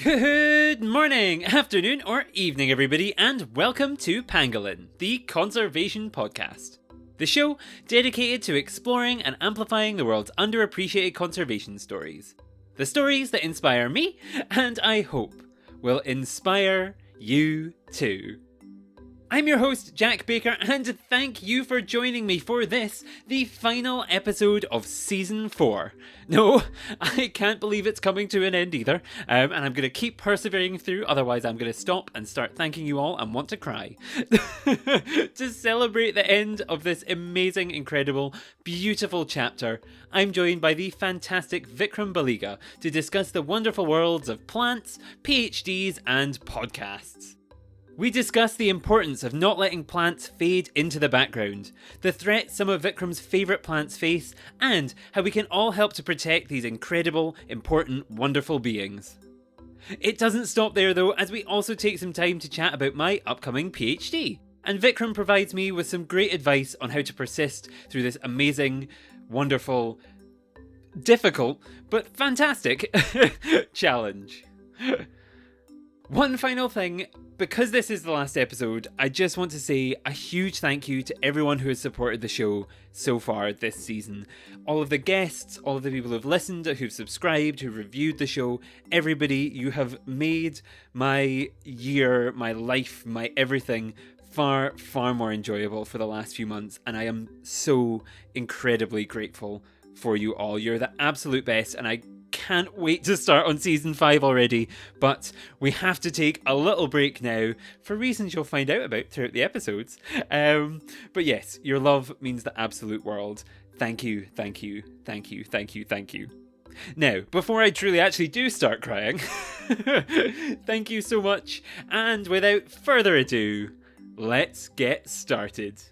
Good morning, afternoon, or evening, everybody, and welcome to Pangolin, the Conservation Podcast. The show dedicated to exploring and amplifying the world's underappreciated conservation stories. The stories that inspire me, and I hope will inspire you too. I'm your host, Jack Baker, and thank you for joining me for this, the final episode of Season 4. No, I can't believe it's coming to an end either, and I'm going to keep persevering through, otherwise I'm going to stop and start thanking you all and want to cry. To celebrate the end of this amazing, incredible, beautiful chapter, I'm joined by the fantastic Vikram Baliga to discuss the wonderful worlds of plants, PhDs, and podcasts. We discuss the importance of not letting plants fade into the background, the threat some of Vikram's favourite plants face, and how we can all help to protect these incredible, important, wonderful beings. It doesn't stop there though, as we also take some time to chat about my upcoming PhD, and Vikram provides me with some great advice on how to persist through this amazing, wonderful, difficult, but fantastic challenge. One final thing, because this is the last episode, I just want to say a huge thank you to everyone who has supported the show so far this season. All of the guests, all of the people who've listened, who've subscribed, who've reviewed the show, everybody, you have made my year, my life, my everything far, far more enjoyable for the last few months, and I am so incredibly grateful for you all. You're the absolute best, and I can't wait to start on season 5 already, but we have to take a little break now for reasons you'll find out about throughout the episodes. But yes, your love means the absolute world. Thank you, thank you, thank you, thank you, thank you. Now, before I truly actually do start crying, thank you so much, and without further ado, let's get started.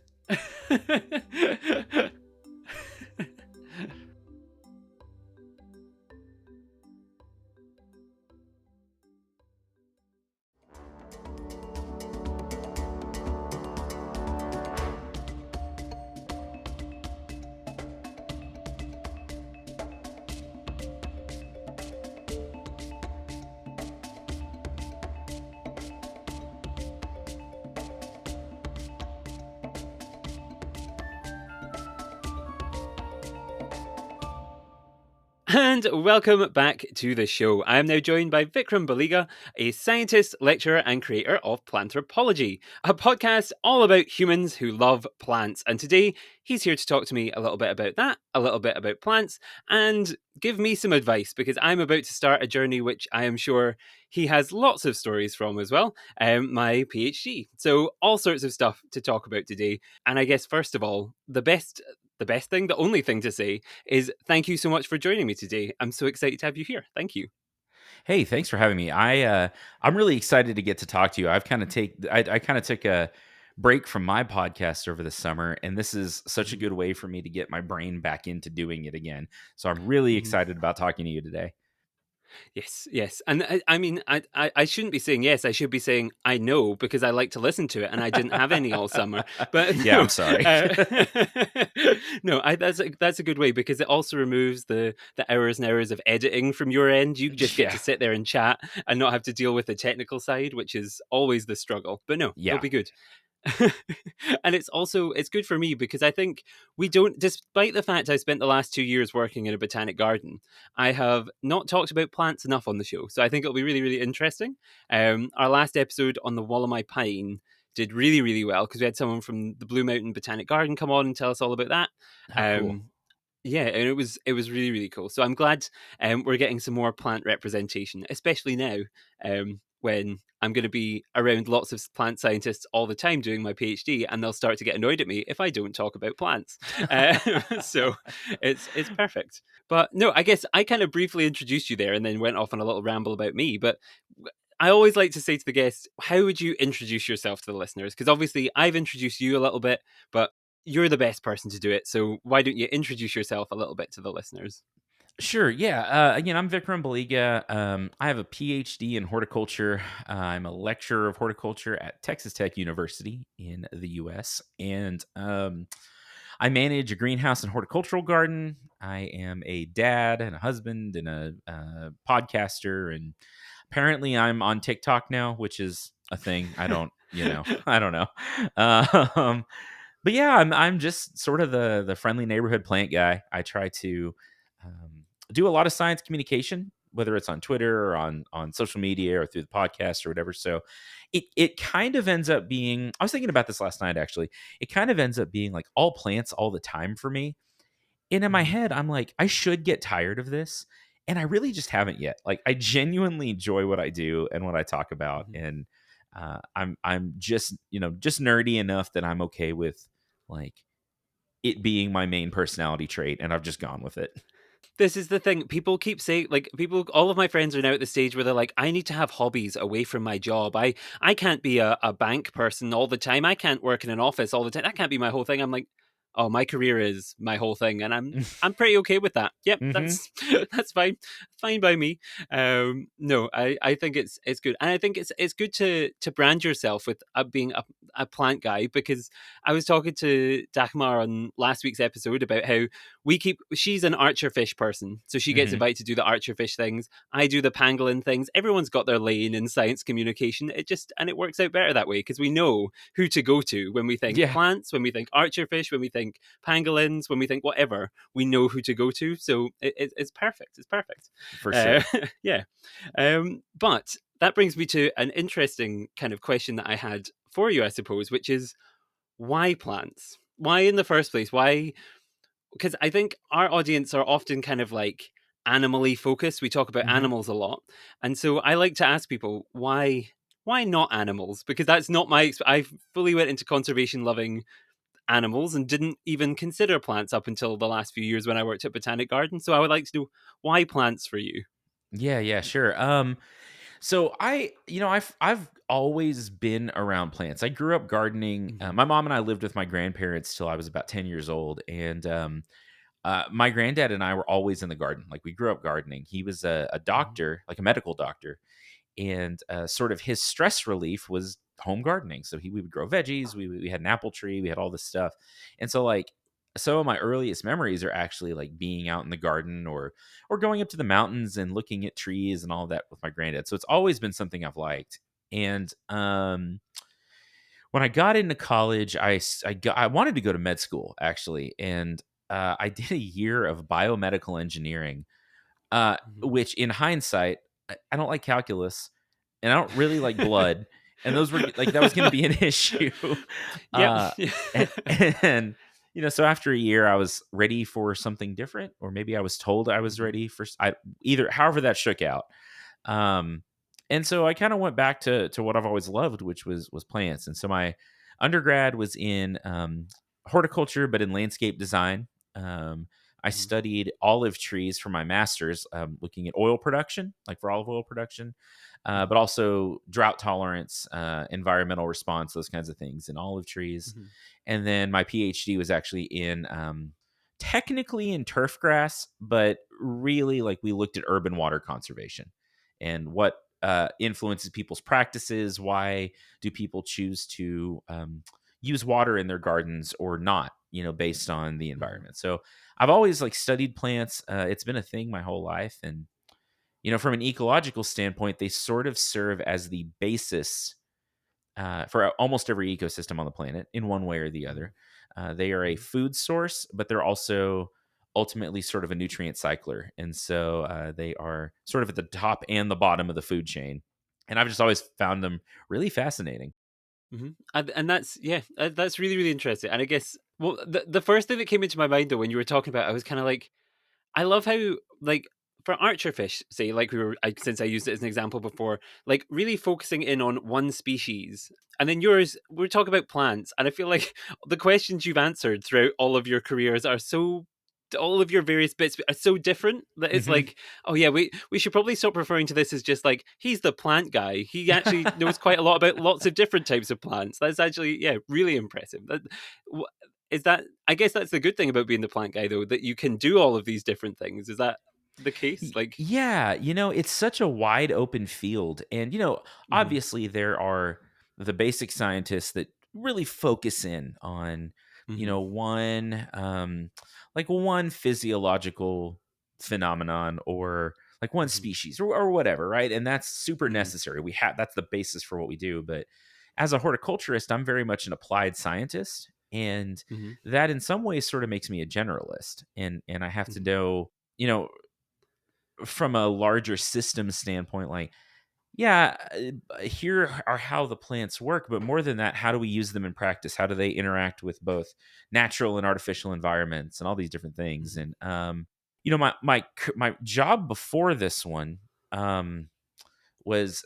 And welcome back to the show. I am now joined by Vikram Baliga, a scientist, lecturer, and creator of Planthropology, a podcast all about humans who love plants. And today, he's here to talk to me a little bit about that, a little bit about plants, and give me some advice, because I'm about to start a journey which I am sure he has lots of stories from as well, my PhD. So all sorts of stuff to talk about today. And I guess, first of all, the only thing to say is thank you so much for joining me today. I'm so excited to have you here. Thank you. Hey, thanks for having me. I'm really excited to get to talk to you. I kind of took a break from my podcast over the summer, and this is such a good way for me to get my brain back into doing it again. So I'm really Mhm. excited about talking to you today. Yes. And I mean, I shouldn't be saying yes. I should be saying I know, because I like to listen to it, and I didn't have any all summer. But Yeah, no, I'm sorry. no, that's a good way, because it also removes the hours and hours of editing from your end. You just get Yeah, to sit there and chat and not have to deal with the technical side, which is always the struggle. But no, it'll yeah. be good. And it's good for me, because I think we don't, despite the fact I spent the last 2 years working in a botanic garden, I have not talked about plants enough on the show. So I think it'll be really, really interesting. Our last episode on the Wollemi Pine did really, really well, because we had someone from the Blue Mountain Botanic Garden come on and tell us all about that. Oh, cool. Yeah, and it was really, really cool. So I'm glad we're getting some more plant representation, especially now, when I'm going to be around lots of plant scientists all the time doing my PhD, and they'll start to get annoyed at me if I don't talk about plants. Uh, so it's perfect. But no, I guess I kind of briefly introduced you there, and then went off on a little ramble about me. But I always like to say to the guests, how would you introduce yourself to the listeners? Because obviously I've introduced you a little bit, but you're the best person to do it. So why don't you introduce yourself a little bit to the listeners? Sure. Yeah. Again, I'm Vikram Baliga. I have a PhD in horticulture. I'm a lecturer of horticulture at Texas Tech University in the U.S. And I manage a greenhouse and horticultural garden. I am a dad and a husband and a podcaster, and Apparently, I'm on TikTok now, which is a thing. I don't, I don't know. Um, but yeah, I'm just sort of the friendly neighborhood plant guy. I try to do a lot of science communication, whether it's on Twitter or on social media or through the podcast or whatever. So it kind of ends up being. I was thinking about this last night actually. It kind of ends up being like all plants all the time for me. And in my Mhm. head, I'm like, I should get tired of this. And I really just haven't yet. Like I genuinely enjoy what I do and what I talk about. Mhm. And I'm just, just nerdy enough that I'm okay with like it being my main personality trait. And I've just gone with it. This is the thing. People keep saying, like, people, all of my friends are now at the stage where they're like, I need to have hobbies away from my job. I can't be a bank person all the time. I can't work in an office all the time. That can't be my whole thing. I'm like, oh, my career is my whole thing. And I'm pretty okay with that. Yep, Hmm. that's that's fine. Fine by me. No, I think it's good. And I think it's good to brand yourself with being a plant guy, because I was talking to Dagmar on last week's episode about how she's an archerfish person, so she gets Hmm. invited to do the archerfish things. I do the pangolin things. Everyone's got their lane in science communication. It works out better that way, because we know who to go to when we think Yeah, plants, when we think archerfish, when we think pangolins, when we think whatever. We know who to go to, so it's perfect. It's perfect. for sure. Yeah. But that brings me to an interesting kind of question that I had for you, I suppose, which is, why plants? Why in the first place? Why? Because I think our audience are often kind of like animally focused. We talk about Hmm. animals a lot. And so I like to ask people, why not animals? Because that's not I fully went into conservation loving animals and didn't even consider plants up until the last few years when I worked at Botanic Garden. So I would like to know, why plants for you? Yeah, yeah, sure. So I've always been around plants. I grew up gardening. Mhm. My mom and I lived with my grandparents till I was about 10 years old, and my granddad and I were always in the garden. Like we grew up gardening. He was a Mhm. doctor, like a medical doctor, and sort of his stress relief was home gardening. So we would grow veggies. We had an apple tree. We had all this stuff, and so like some of my earliest memories are actually like being out in the garden or going up to the mountains and looking at trees and all that with my granddad. So it's always been something I've liked. And when I got into college, I wanted to go to med school actually, and I did a year of biomedical engineering, Mhm. which in hindsight, I don't like calculus and I don't really like blood. And those were like, that was going to be an issue. Yep. Uh, and, and, so after a year, I was ready for something different, or maybe I was told I was Mhm. ready for either, however that shook out. Um, and so I kind of went back to what I've always loved, which was plants. And so my undergrad was in horticulture, but in landscape design. I Mhm. studied olive trees for my master's, looking at oil production, like for olive oil production, but Mhm. also drought tolerance, environmental response, those kinds of things in olive trees. Mhm. And then my PhD was actually in technically in turf grass, but really like we looked at urban water conservation and what influences people's practices. Why do people choose to use water in their gardens or not? Based on the Mhm. environment. So I've always like studied plants. It's been a thing my whole life, and from an ecological standpoint, they sort of serve as the basis for almost every ecosystem on the planet in one way or the Mhm. other. They are a Mhm. food source, but they're also ultimately sort of a nutrient cycler. And so they are sort of at the top and the bottom of the food chain. And I've just always found them really fascinating. And that's, yeah, that's really really interesting. And I guess, well, the first thing that came into my mind though when you were talking about it, I was kind of like, I love how, like, for archerfish, say, like since I used it as an example before, like really focusing in on one species, and then yours, we're talking about plants, and I feel like the questions you've answered throughout all of your careers are so. All of your various bits are so different that it's Hmm. like, oh yeah, we should probably stop referring to this as just like he's the plant guy. He actually knows quite a lot about lots of different types of plants. That's actually, yeah, really impressive. Is that, I guess that's the good thing about being the plant guy though, that you can do all of these different things. Is that the case? Like, Yeah, it's such a wide open field. And, mhm, obviously there are the basic scientists that really focus in on, mhm, one like one physiological phenomenon or like one Mhm. species or whatever, right? And that's super Mhm. necessary. We have that's the basis for what we do. But as a horticulturist, I'm very much an applied scientist, and Mhm. that in some ways sort of makes me a generalist. And I have to Mhm. know, from a larger system standpoint, like, yeah, here are how the plants work, but more than that, how do we use them in practice? How do they interact with both natural and artificial environments and all these different things? Mhm. And my job before this one um, was,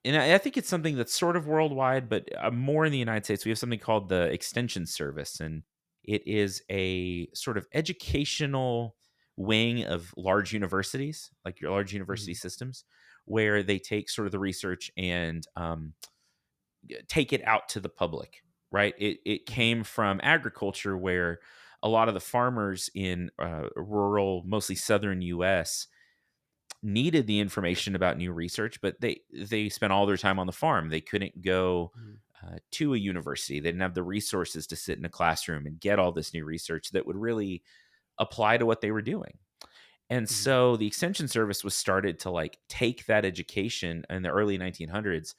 and I think it's something that's sort of worldwide, but more in the United States. We have something called the Extension Service, and it is a sort of educational wing of large universities, like your large university Mhm. systems, where they take sort of the research and take it out to the public. Right? It Mhm. came from agriculture, where a lot of the farmers in rural, mostly southern U.S. needed the information about new research, but they spent all their time on the farm. They couldn't go Mhm. to a university. They didn't have the resources to sit in a classroom and get all this new research that would really apply to what they were doing. And Mhm. so the extension service was started to like take that education in the early 1900s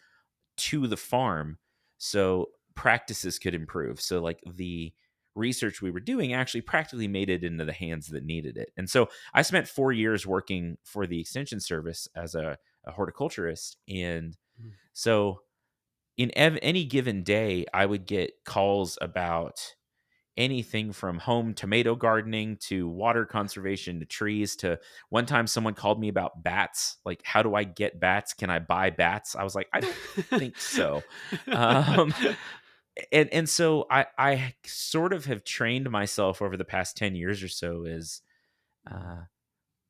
to the farm so practices could improve. So like the research we were doing actually practically made it into the hands that needed it. And so I spent 4 years working for the extension service as a horticulturist. And Mhm. so in any given day, I would get calls about anything from home tomato gardening to water conservation to trees. To one time someone called me about bats, like, how do I get bats? Can I buy bats? I was like, I don't think so. um and so I sort of have trained myself over the past 10 years or so as Mhm. uh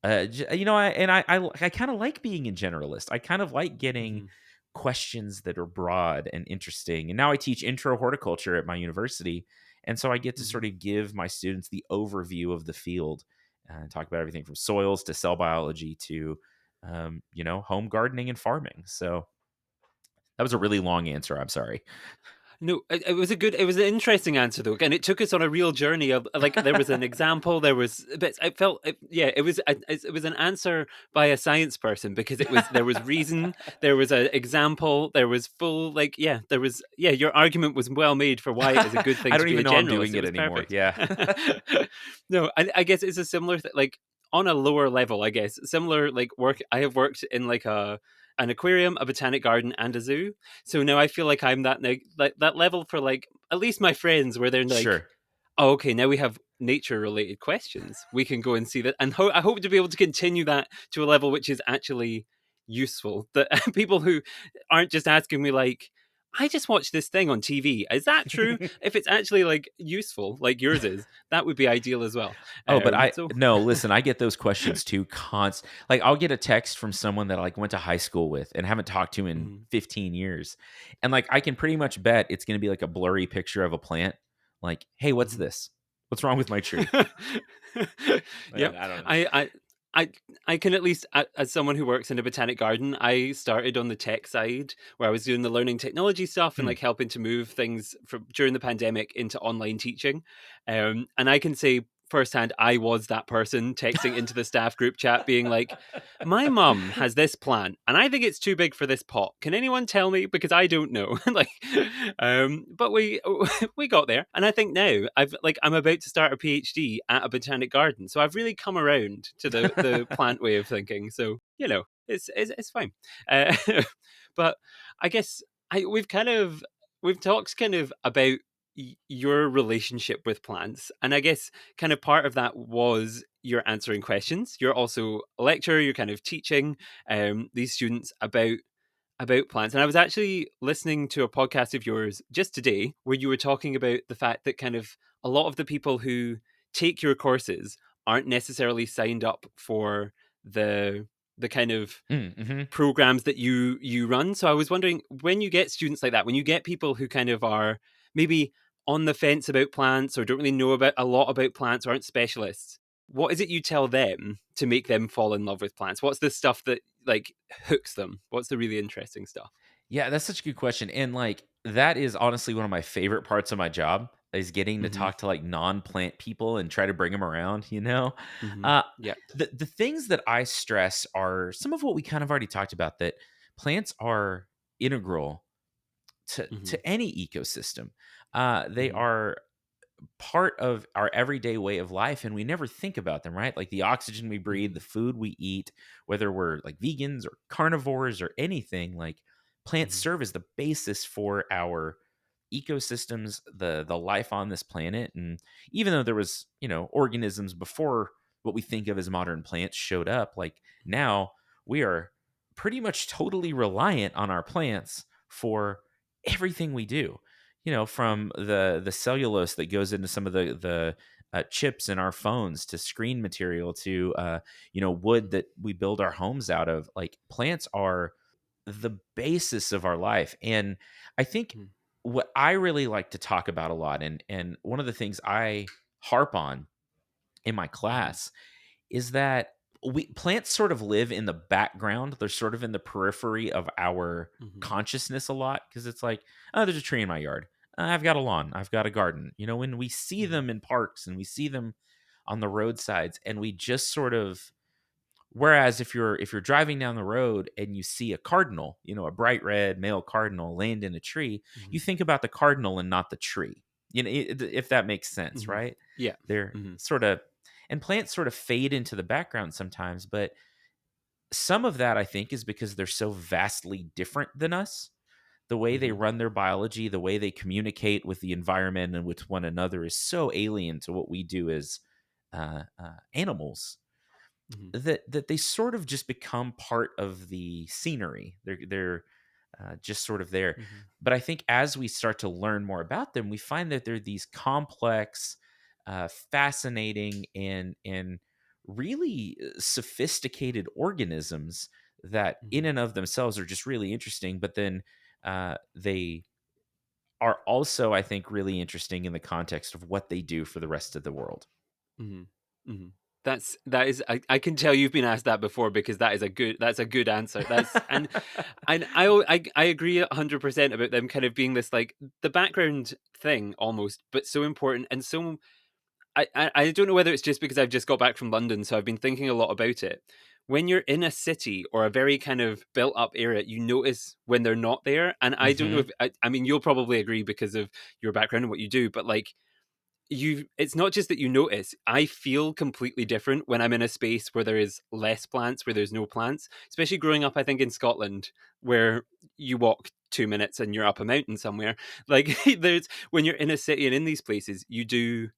I kind of like being a generalist. I kind of like getting Mhm. questions that are broad and interesting. And now I teach intro horticulture at my university, and so I get to sort Mhm. of give my students the overview of the field and talk about everything from soils to cell biology to home gardening and farming. So that was a really long answer. I'm sorry. No, it was an interesting answer though, and it took us on a real journey of like there was an example, there was, but I felt, yeah, it was an answer by a science person because there was reason, there was an example, there was full, like, yeah, there was, yeah, your argument was well made for why it is a good thing I to don't be a even know I'm generalist. doing It it was anymore. perfect. Yeah. No, I guess it's a similar like on a lower level, I guess similar like work. I have worked in like a an aquarium, a botanic garden, and a zoo. So now I feel like I'm like that level for like at least my friends where they're like, Sure. oh, okay, now we have nature related questions. We can go and see that. And I hope to be able to continue that to a level which is actually useful. That people who aren't just asking me like, I just watched this thing on TV. Is that true? If it's actually like useful, like yours is, that would be ideal as well. Oh, but I So, no, listen, I get those questions too like, I'll get a text from someone that I, like, went to high school with and haven't talked to in mhm, 15 years. And, like, I can pretty much bet it's gonna be, like, a blurry picture of a plant. Like, "Hey, what's mhm. this? What's wrong with my tree?" Yep. And I don't know. I I can at least as someone who works in a botanic garden, I started on the tech side where I was doing the learning technology stuff and Hmm, like helping to move things from during the pandemic into online teaching. And I can say firsthand I was that person texting into the staff group chat being like, my mum has this plant and I think it's too big for this pot. Can anyone tell me? Because I don't know. Like but we got there. And I think now I'm about to start a PhD at a botanic garden. So I've really come around to the plant way of thinking. So, it's fine. Uh, but I guess we've talked kind of about your relationship with plants, and I guess kind of part of that was you're answering questions. You're also a lecturer. You're kind of teaching these students about plants. And I was actually listening to a podcast of yours just today where you were talking about the fact that kind of a lot of the people who take your courses aren't necessarily signed up for the kind of mhm. programs that you run. So I was wondering when you get students like that, when you get people who kind of are maybe on the fence about plants or don't really know about a lot about plants or aren't specialists, what is it you tell them to make them fall in love with plants? What's the stuff that like hooks them? What's the really interesting stuff? Yeah, that's such a good question, and, like, that is honestly one of my favorite parts of my job. is getting to Mhm. talk to like non-plant people and try to bring them around, you know? Mhm. Uh, Yeah. the things that I stress are some of what we kind of already talked about, that plants are integral Mhm. to any ecosystem. They Mhm. are part of our everyday way of life, and we never think about them, right? Like the oxygen we breathe, Mhm. the food we eat, whether we're like vegans or carnivores or anything, like plants Mhm. serve as the basis for our ecosystems, the life on this planet. And even though there was, organisms before what we think of as modern plants showed up, like now we are pretty much totally reliant on our plants for everything we do, Mhm. from the cellulose that goes into some of the chips in our phones, to screen material, to wood Mhm. that we build our homes out of. Like plants are the basis of our life. And I think Mhm. what I really like to talk about a lot, and one of the things I harp on in my Mhm. class, is that we plants sort of live in the background. They're sort of in the periphery of our Mhm. consciousness a lot, because it's like, oh, there's a tree in my yard. I've got a lawn. I've got a garden. When we see Mhm. them in parks and we see them on the roadsides, and we just sort of, whereas if you're driving down the road and you see a cardinal, a bright red male cardinal land in a tree, you Mhm. think about the cardinal and not the tree. If that makes sense, Mhm. right? Yeah. They're Mhm. sort of, and plants sort of fade into the background sometimes, but some of that I think is because they're so vastly different than us. The way they Mhm. run their biology, the way they communicate with the environment and with one another, is so alien to what we do as animals, Mhm. that they sort of just become part of the scenery. They're just sort of there. Mhm. But I think as we start to learn more about them, we find that they're these complex, fascinating, and really sophisticated organisms that, in Mhm. and of themselves, are just really interesting. But then they are also, I think, really interesting in the context of what they do for the rest of the world. Mhm. Mhm. That is I can tell you've been asked that before because that's a good answer. And I agree 100% about them kind of being this like the background thing almost, but so important and so I don't know whether it's just because I've just got back from London, so I've been thinking a lot about it. When you're in a city or a very kind of built up area, you notice when they're not there. And I don't know Hmm. if I mean you'll probably agree because of your background and what you do, but like it's not just that you notice. I feel completely different when I'm in a space where there is less plants, where there's no plants. Especially growing up, I think in Scotland, where you walk 2 minutes and you're up a mountain somewhere. Like there's when you're in a city and in these places, you do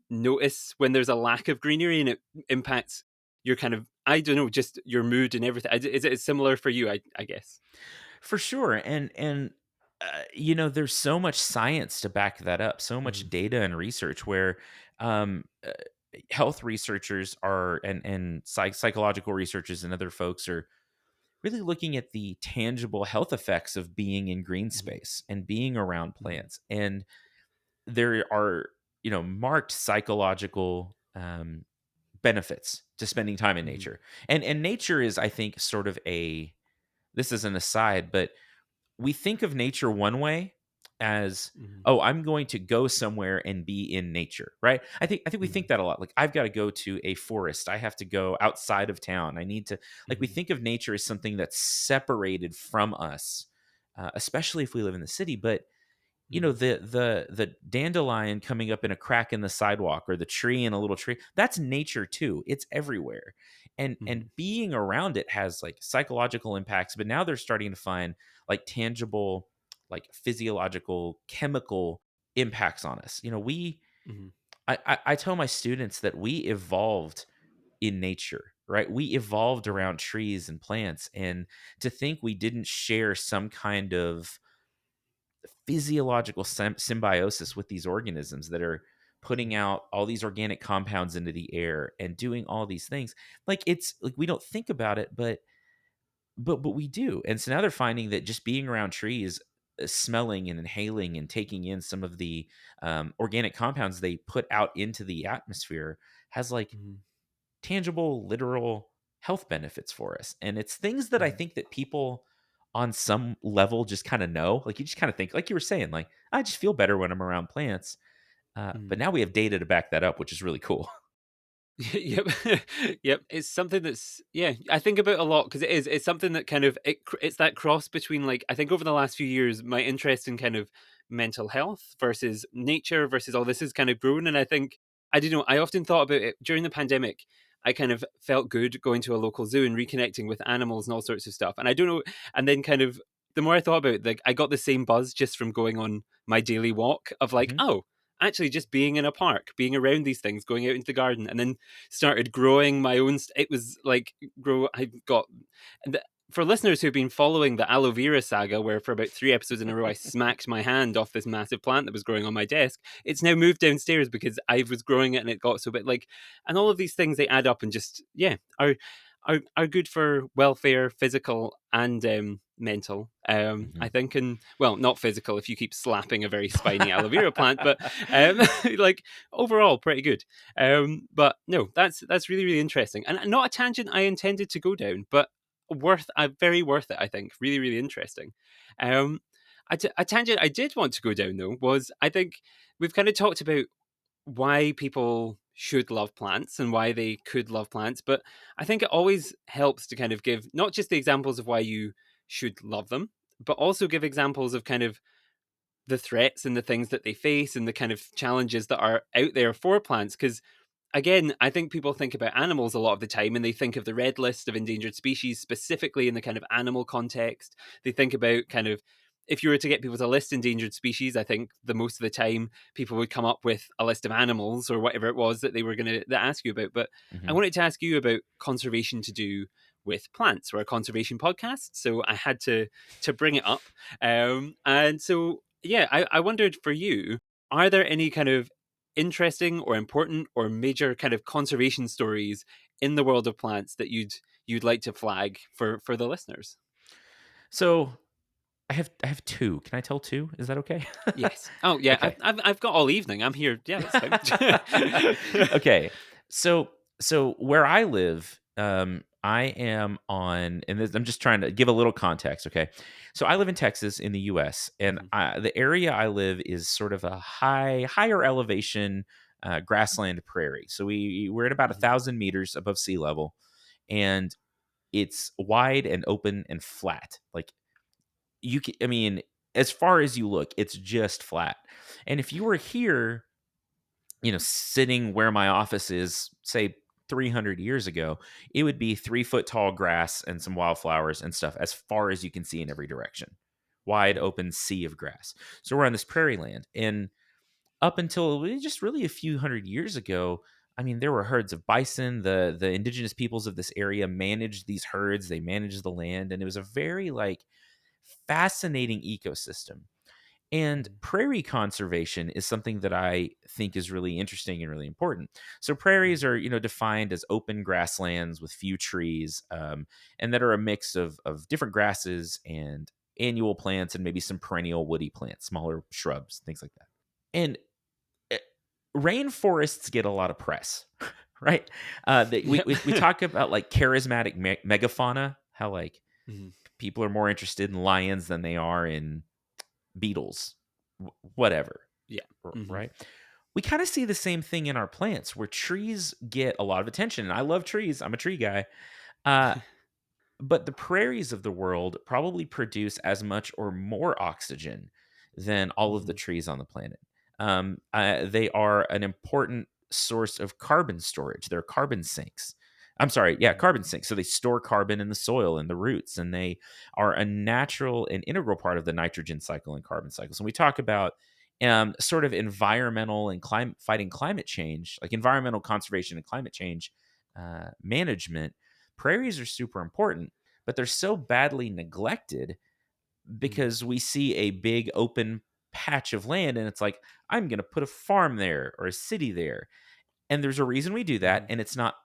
notice when there's a lack of greenery and it impacts your kind of I don't know, just your mood and everything. Is it similar for you? I guess. For sure. There's so much science to back that up, so much Mhm. data and research, where um, uh, health researchers are, and psychological researchers and other folks are really looking at the tangible health effects of being in green Mhm. space and being around Mhm. plants. And there are, marked psychological benefits to spending time in Mhm. nature. And nature is, I think, sort of this is an aside, but we think of nature one way, as, Mhm. oh, I'm going to go somewhere and be in nature, right? I think we think Mhm. that a lot. Like, I've got to go to a forest, I have to go outside of town, I need to, like, we Mhm. think of nature as something that's separated from us, especially if we live in the city. But Mhm. the dandelion coming up in a crack in the sidewalk, or the tree in a little tree, that's nature too. It's everywhere. And Mhm. being around it has like psychological impacts, but now they're starting to find like tangible, like physiological, chemical impacts on us. We Mhm. I tell my students that we evolved in nature, right? We evolved Mhm. around trees and plants, and to think we didn't share some kind of physiological symbiosis with these organisms that are putting Mhm. out all these organic compounds into the air and doing all these things. Like, it's like we don't think about it, but we do. And so now they're finding that just being around trees, smelling and inhaling and taking in some of the organic compounds they put out into the atmosphere, has like Mhm. tangible, literal health benefits for us. And it's things that I Mhm. think that people on some level just kind of know. Like you just kind of think, like you were saying, like I just feel better when I'm around plants. But Mm. now we have data to back that up, which is really cool. Yep. Yep. It's something that's, yeah, I think about a lot because it's something that kind of it's that cross between, like, I think over the last few years my interest in kind of mental health versus nature versus all this has kind of grown. And I think, I don't know, I often thought about it during the pandemic. I kind of felt good going to a local zoo and reconnecting with animals and all sorts of stuff. And I don't know, and then kind of the more I thought about it, like, I got the same buzz just from going on my daily walk of like, Hmm. oh, actually just being in a park, being around these things, going out into the garden, and then started growing my own. It was like grow. I got and for listeners who've been following the aloe vera saga, where for about 3 episodes in a row I smacked my hand off this massive plant that was growing on my desk. It's now moved downstairs because I was growing it and it got so big. Like, and all of these things, they add up and just, yeah, are good for welfare, physical and mental. I Hmm. think, and well, not physical if you keep slapping a very spiny aloe vera plant, but um, like overall, pretty good. But no, that's really really interesting, and not a tangent I intended to go down, but very worth it. I think really really interesting. Um, a tangent I did want to go down though was, I think we've kind of talked about why people should love plants and why they could love plants. But I think it always helps to kind of give not just the examples of why you should love them, but also give examples of kind of the threats and the things that they face and the kind of challenges that are out there for plants. Because again, I think people think about animals a lot of the time and they think of the red list of endangered species specifically in the kind of animal context. They think about kind of, if you were to get people to list endangered species, I think the most of the time people would come up with a list of animals or whatever it was that they were going to ask you about. But I Hmm. wanted to ask you about conservation to do with plants. We're a conservation podcast, so I had to bring it up. And so yeah, I wondered for you, are there any kind of interesting or important or major kind of conservation stories in the world of plants that you'd like to flag for the listeners? So I have two. Can I tell two? Is that okay? Yes. Oh yeah, I've Okay. I've, I've got all evening. I'm here. Yeah, that's fine. Okay. So where I live, I am on, and I'm just trying to give a little context. Okay. So I live in Texas in the U.S., and Mhm, the area I live is sort of a higher elevation grassland prairie. So we're at about a mhm, thousand meters above sea level, and it's wide and open and flat. Like I mean, as far as you look, it's just flat. And if you were here, sitting where my office is, say 300 years ago, it would be 3 foot tall grass and some wildflowers and stuff as far as you can see in every direction. Wide mhm, open sea of grass. So we're on this prairie land. And up until just really a few hundred years ago, I mean, there were herds of bison. The indigenous peoples of this area managed these herds, they managed the land, and it was a very like fascinating ecosystem. And mhm, prairie conservation is something that I think is really interesting and really important. So prairies mhm, are, defined as open grasslands with few trees, and that are a mix of different grasses and annual plants and maybe some perennial woody plants, smaller shrubs, things like that. And eh, rainforests get a lot of press, right? We, yep. we talk about like charismatic megafauna, how like Mhm, people are more interested in lions than they are in beetles, whatever, yeah. Mhm, right? We kind of see the same thing in our plants where trees get a lot of attention. And I love trees, I'm a tree guy. Uh, but the prairies of the world probably produce as much or more oxygen than all of the mhm, trees on the planet. They are an important source of carbon storage. They're carbon sinks. I'm sorry, yeah, mhm, carbon sinks. So they store carbon in the soil and the roots, and they are a natural and integral part of the nitrogen cycle and carbon cycle. So when we talk about sort of environmental and fighting climate change, like environmental conservation and climate change management, prairies are super important, but they're so badly neglected mhm, because we see a big open patch of land and it's like, I'm going to put a farm there or a city there. And there's a reason we do that. mhm. And it's not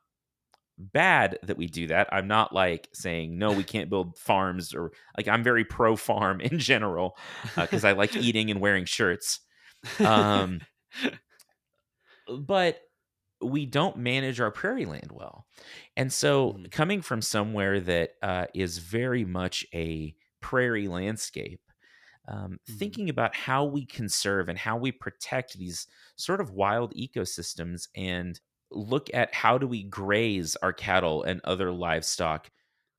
bad that we do that. I'm not like saying, no, we can't build farms, or like I'm very pro farm in general because I like eating and wearing shirts. Um, but we don't manage our prairie land well. And so, Mhm, coming from somewhere that is very much a prairie landscape, Mhm. thinking about how we conserve and how we protect these sort of wild ecosystems and look at how do we graze our cattle and other livestock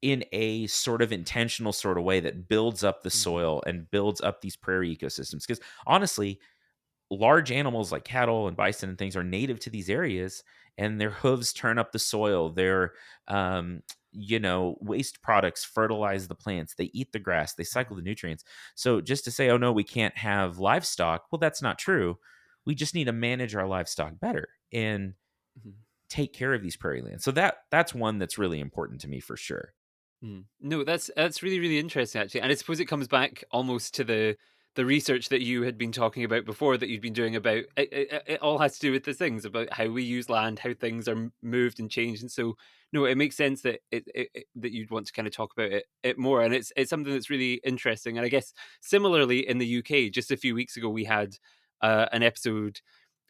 in a sort of intentional sort of way that builds up the Mhm. soil and builds up these prairie ecosystems. Because honestly, large animals like cattle and bison and things are native to these areas, and their hooves turn up the soil. Their waste products fertilize the plants. They eat the grass. They cycle the nutrients. So just to say, oh no, we can't have livestock, well, that's not true. We just need to manage our livestock better and Mhm. take care of these prairie lands. So that's one that's really important to me for sure. No, that's really really interesting actually, and I suppose it comes back almost to the research that you had been talking about before that you've been doing about it all has to do with the things about how we use land, how things are moved and changed, and so no, it makes sense that that you'd want to kind of talk about it more, and it's something that's really interesting, and I guess similarly in the UK, just a few weeks ago we had an episode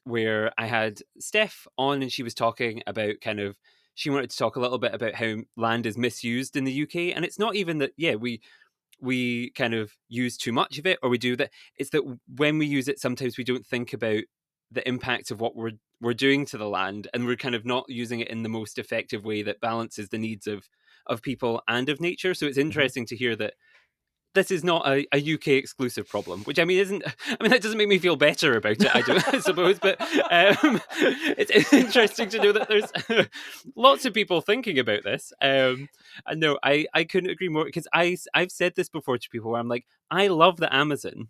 where I had Steph on and she was talking about kind of she wanted to talk a little bit about how land is misused in the UK. And it's not even that, yeah, we kind of use too much of it or we do that. It's that when we use it, sometimes we don't think about the impact of what we're doing to the land, and we're kind of not using it in the most effective way that balances the needs of people and of nature. So it's Mhm. interesting to hear that this is not a UK exclusive problem, which I mean isn't. I mean that doesn't make me feel better about it. I don't, I suppose, but it's interesting to know that there's lots of people thinking about this. And no, I couldn't agree more because I've said this before to people where I'm like, I love the Amazon,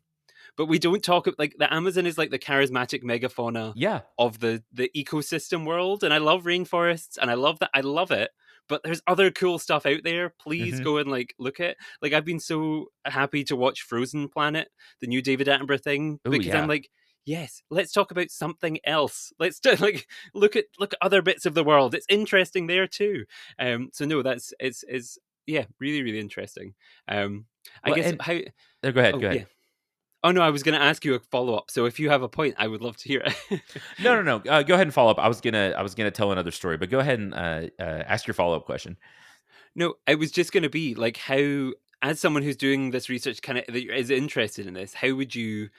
but we don't talk like the Amazon is like the charismatic megafauna Yeah. of the ecosystem world, and I love rainforests, and I love that. I love it. But there's other cool stuff out there. Please Mhm. go and like look at. Like I've been so happy to watch Frozen Planet, the new David Attenborough thing, Ooh, because I'm yeah. like, yes, let's talk about something else. Let's like look at other bits of the world. It's interesting there too. So no, that's it's yeah, really really interesting. Um, I Well, guess and how. go ahead, Oh go ahead. yeah. Oh, no, I was gonna ask you a follow-up, so if you have a point, I would love to hear it. No, no, no. Go ahead and follow up. I was gonna tell another story, but go ahead and ask your follow up question. No, I was just gonna be, like, how as someone who's doing this research kinda that is interested in this, how would you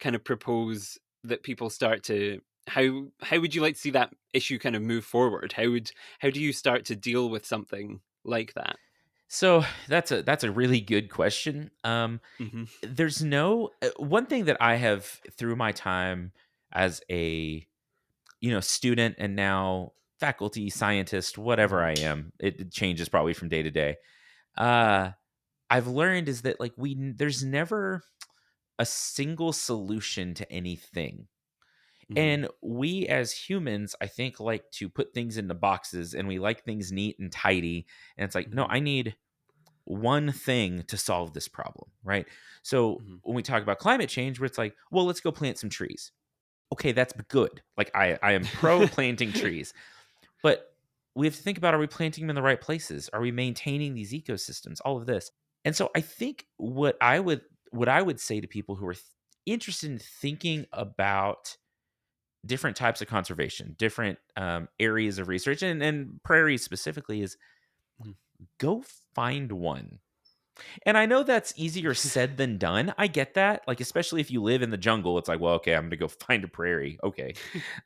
kind of propose that people start to how would you like to see that issue kind of move forward? How do you start to deal with something like that? So that's a really good question. Mhm, There's no one thing that I have through my time as a student and now faculty scientist, whatever mhm, I am, it changes probably from day to day. Uh, I've learned is that like there's never a single solution to anything. mhm, And we as humans, I think, like to put things into boxes and we like things neat and tidy. And it's like, no, mhm, I need one thing to solve this problem, right? So mhm, when we talk about climate change, where it's like, well, let's go plant some trees. Okay, that's good. Like I am pro planting trees, but we have to think about, are we planting them in the right places? Are we maintaining these ecosystems? All of this. And so I think what I would say to people who are interested in thinking about different types of conservation, different areas of research, and prairies specifically, is mhm. go find one. And I know that's easier said than done. I get that. Like, especially if you live in the jungle, it's like, well, okay, I'm going to go find a prairie. Okay.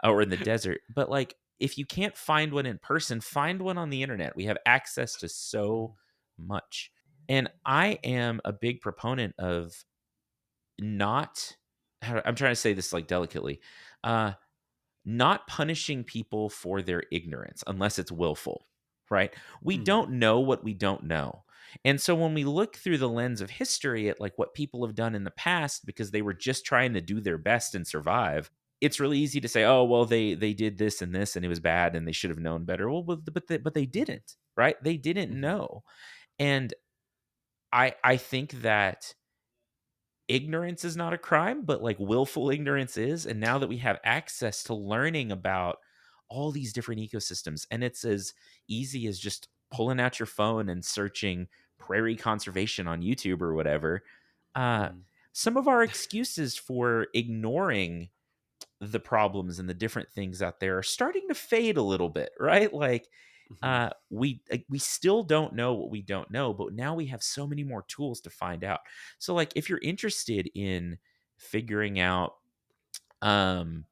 Or in the desert. But like, if you can't find one in person, find one on the internet. We have access to so much. And I am a big proponent of not, I'm trying to say this like delicately, uh, not punishing people for their ignorance unless it's willful, right? We Mhm, don't know what we don't know. And so when we look through the lens of history at like what people have done in the past because they were just trying to do their best and survive, it's really easy to say, "Oh, well they did this and this and it was bad and they should have known better." Well, but they mhm, didn't, right? They didn't mhm, know. And I think that ignorance is not a crime, but like willful ignorance is. And now that we have access to learning about all these different ecosystems, and it's as easy as just pulling out your phone and searching prairie conservation on YouTube or whatever. Uh, mhm, some of our excuses for ignoring the problems and the different things out there are starting to fade a little bit, right? Like Hmm. We still don't know what we don't know, but now we have so many more tools to find out. So, like, if you're interested in figuring out, um,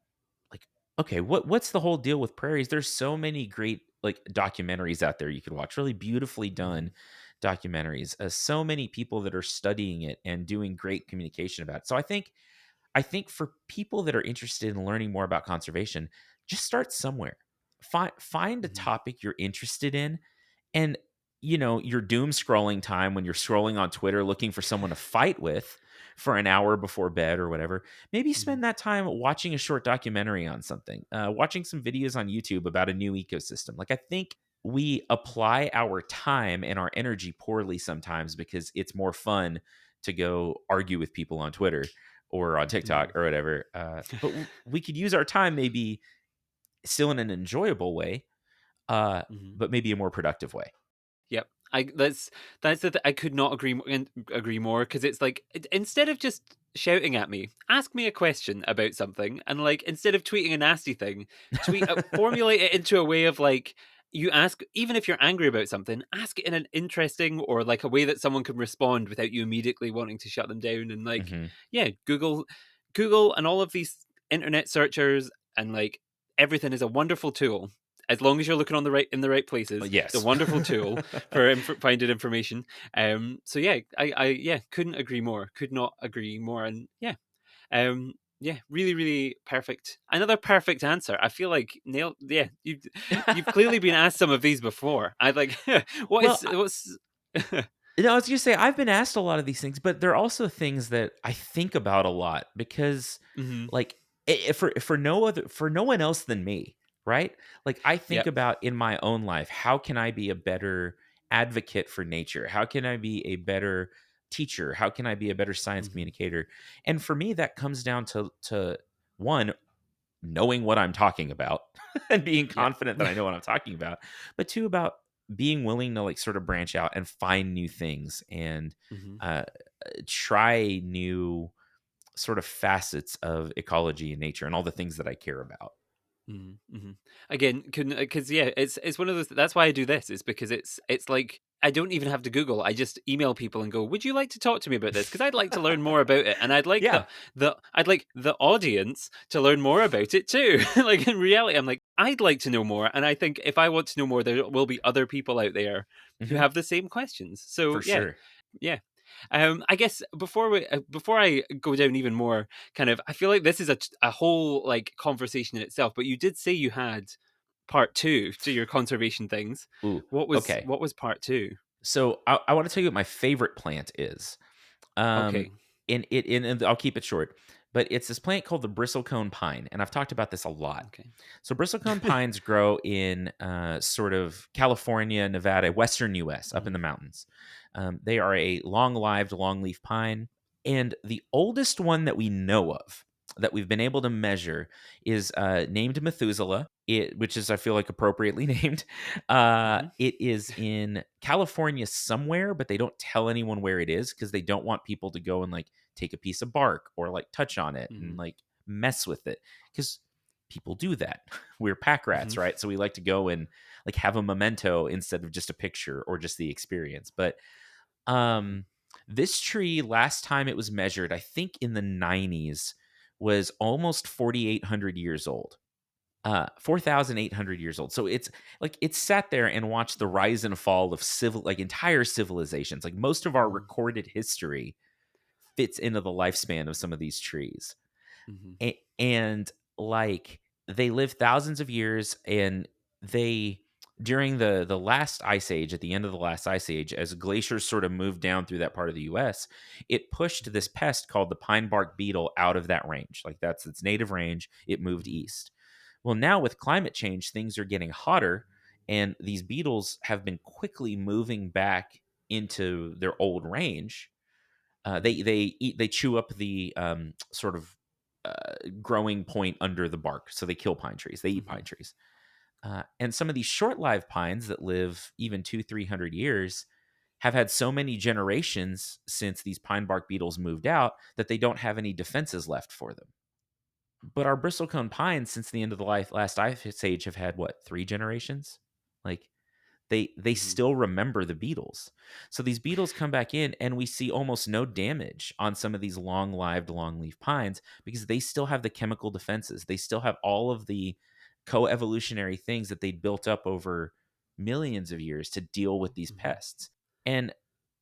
like, okay, what's the whole deal with prairies? There's so many great like documentaries out there you could watch, really beautifully Hmm. done documentaries. So many people that are studying it and doing great communication about it. So I think for people that are interested in learning more about conservation, just start somewhere. Find a Hmm. topic you're interested in, and your doom scrolling time when you're scrolling on Twitter looking for someone to fight with for an hour before bed or whatever. Maybe Hmm. spend that time watching a short documentary on something, watching some videos on YouTube about a new ecosystem. Like, I think we apply our time and our energy poorly sometimes because it's more fun to go argue with people on Twitter or on TikTok Hmm. or whatever. But we could use our time maybe still in an enjoyable way, uh, Hmm. but maybe a more productive way. Yep. That's I could not agree more, because it's like, instead of just shouting at me, ask me a question about something, and like, instead of tweeting a nasty thing, formulate it into a way of like, you ask, even if you're angry about something, ask it in an interesting, or like a way that someone can respond without you immediately wanting to shut them down. And like, Hmm. yeah, Google and all of these internet searchers, and like, everything is a wonderful tool, as long as you're looking on the right in the right places. It's a Yes. wonderful tool for finding information. So yeah, yeah, couldn't agree more. Could not agree more. And yeah, yeah, really, really perfect. Another perfect answer. I feel like nailed. Yeah, you've clearly been asked some of these before. I like, what Well, is what's. no, I was gonna say I've been asked a lot of these things, but they're also things that I think about a lot because, Hmm. like, for no one else than me, right? Like, I think Yep. about in my own life, how can I be a better advocate for nature? How can I be a better teacher? How can I be a better science Hmm. communicator? And for me, that comes down to one, knowing what I'm talking about and being Yep. confident that I know what I'm talking about, but two, about being willing to like sort of branch out and find new things and Hmm. uh, try new sort of facets of ecology and nature and all the things that I care about. Mm-hmm. Again, because yeah, it's one of those. That's why I do this. Is because it's like, I don't even have to Google. I just email people and go, "Would you like to talk to me about this? Because I'd like to learn more about it, and I'd like Yeah. the audience to learn more about it too." Like, in reality, I'm like, I'd like to know more, and I think if I want to know more, there will be other people out there who Hmm. have the same questions. So For yeah, sure. yeah. I guess before I go down even more, kind of, I feel like this is a whole like conversation in itself. But you did say you had part two to your conservation things. Ooh. What was Okay. part two? So I want to tell you what my favorite plant is. Um, Okay. and I'll keep it short, but it's this plant called the bristlecone pine, and I've talked about this a lot. Okay. So bristlecone pines grow in sort of California, Nevada, western U.S., up in Mhm. the mountains. They are a long-lived, longleaf pine, and the oldest one that we know of that we've been able to measure is named Methuselah. Which is, I feel like, appropriately named. Mhm. It is in California somewhere, but they don't tell anyone where it is because they don't want people to go and like take a piece of bark or like touch on it and Mhm. like mess with it because people do that. We're pack rats, Mhm. right? So we like to go and like have a memento instead of just a picture or just the experience. But Mhm. um this tree, last time it was measured, I think in the 90s, was almost 4,800 years old. 4,800 years old. So it's like it's sat there and watched the rise and fall of like entire civilizations. Like most of our Mhm. recorded history fits into the lifespan of some of these trees. Mhm. And like they live thousands of years, and they, during the last ice age, at the end of the last ice age, as glaciers sort of moved down through that part of the US, it pushed this pest called the pine bark beetle out of that range. Like that's its native range. It moved Mhm. east. Well, now with climate change, things are getting hotter, and these beetles have been quickly moving back into their old range. Mhm. They chew up the sort of growing point under the bark, so they kill pine trees. They eat pine Mhm. trees, and some of these short-lived pines that live even 200-300 years have had so many generations since these pine bark beetles moved out that they don't have any defenses left for them. But our bristlecone pines, since the end of the last ice age, have had what, 3 generations? Like, they Mm-hmm. still remember the beetles. So these beetles come back in, and we see almost no damage on some of these long-lived longleaf pines because they still have the chemical defenses. They still have all of the coevolutionary things that they built up over millions of years to deal with these Mm-hmm. pests. And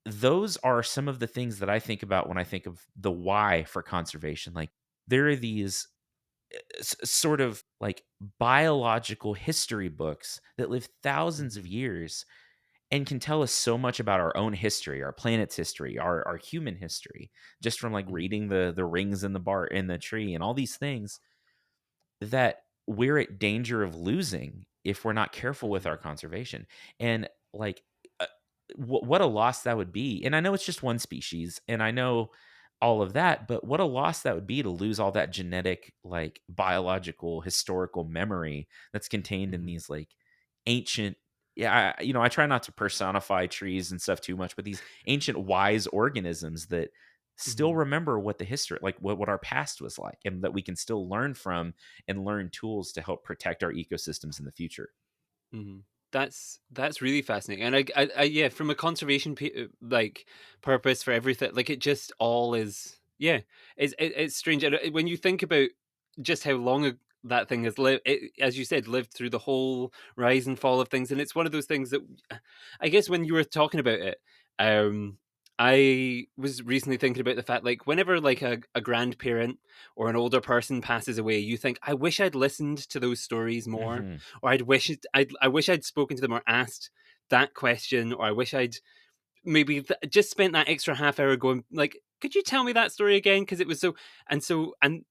those are some of the things that I think about when I think of the why for conservation. Like, there are these sort of like biological history books that live thousands Mm-hmm. of years and can tell us so much about our own history, our planet's history, our human history, just from like Mm-hmm. reading the rings in the bar in the tree and all these things that we're at danger of losing if we're not careful with Mm-hmm. our conservation. And like, uh, what a loss that would be. And I know it's just one species, and I know all of that, but what a loss that would be to lose all that genetic, like biological, historical memory that's contained in Mm-hmm. these like ancient. Yeah, I try not to personify trees and stuff too much, but these ancient wise organisms that still Mm-hmm. remember what the history, like what our past was like, and that we can still learn from and learn tools to help protect our ecosystems in the future. Mhm. That's really fascinating, and yeah, from a conservation like purpose for everything, like it just all is, yeah, it's strange, and when you think about just how long that thing has lived, as you said, lived through the whole rise and fall of things, and it's one of those things that I guess when you were talking about it, um, I was recently thinking about the fact, like whenever like a grandparent or an older person passes away, you think, I wish I'd listened to those stories more, Hmm. or I wish I'd spoken to them or asked that question, or I wish I'd maybe just spent that extra half hour going like, could you tell me that story again? Because it was so, and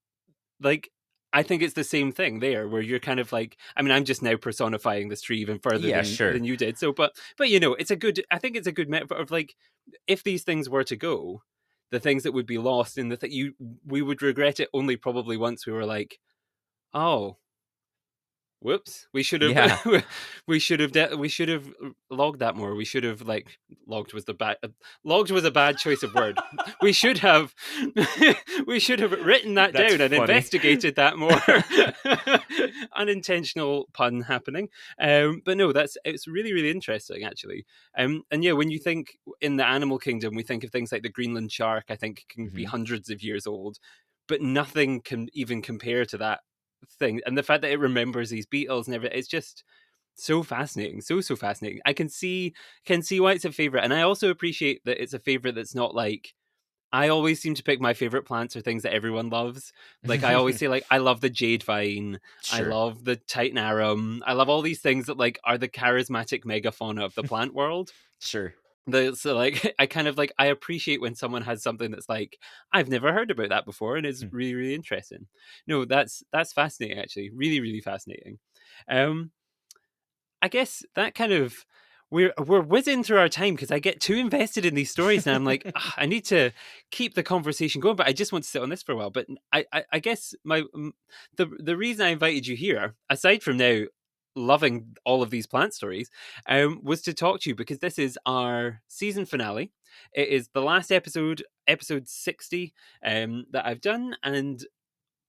like, I think it's the same thing there, where you're kind of like, I mean, I'm just now personifying this tree even further Yeah, than sure. you did. So, but you know, it's a good. I think it's a good metaphor of like, if these things were to go, the things that would be lost, and we would regret it only probably once we were like, oh, whoops, we should have Yeah, we should have logged that more. We should have like logged was the bad logged was a bad choice of word. We should have we should have written that that's down and funny. investigated that more. Unintentional pun happening. But no, it's really really interesting actually. And yeah, when you think in the animal kingdom, we think of things like the Greenland shark. I think can be Hmm. hundreds of years old, but nothing can even compare to that thing. And the fact that it remembers these beetles and everything, it's just so fascinating, so fascinating. I can see why it's a favorite, and I also appreciate that it's a favorite that's not like, I always seem to pick my favorite plants or things that everyone loves. Like I always say, like I love the jade vine, I Sure. love the titanarum, I love all these things that like are the charismatic megafauna of the plant world. Sure. So like I kind of like, I appreciate when someone has something that's like, I've never heard about that before and is Hmm. really really interesting. No, that's fascinating actually, really really fascinating. Um, I guess that kind of, we're whizzing through our time because I get too invested in these stories and I'm like, "Ah, I need to keep the conversation going, but I just want to sit on this for a while." But I guess the reason I invited you here, aside from now loving all of these plant stories, was to talk to you because this is our season finale. It is the last episode, episode 60, that I've done, and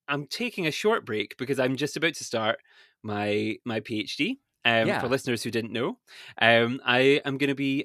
I'm taking a short break because I'm just about to start my PhD. For Yeah. listeners who didn't know, I am going to be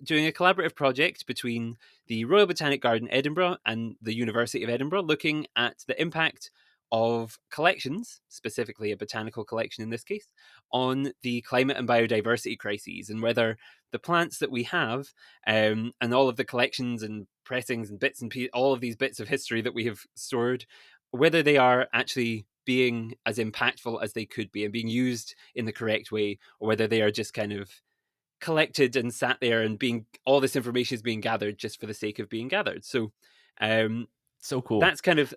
doing a collaborative project between the Royal Botanic Garden Edinburgh and the University of Edinburgh, looking at the impact of collections, specifically a botanical collection in this case, on the climate and biodiversity crises, and whether the plants that we have, and all of the collections and pressings and bits and all of these bits of history that we have stored, whether they are actually being as impactful as they could be and being used in the correct way, or whether they are just kind of collected and sat there and being, all this information is being gathered just for the sake of being gathered. So um So cool. that's kind of,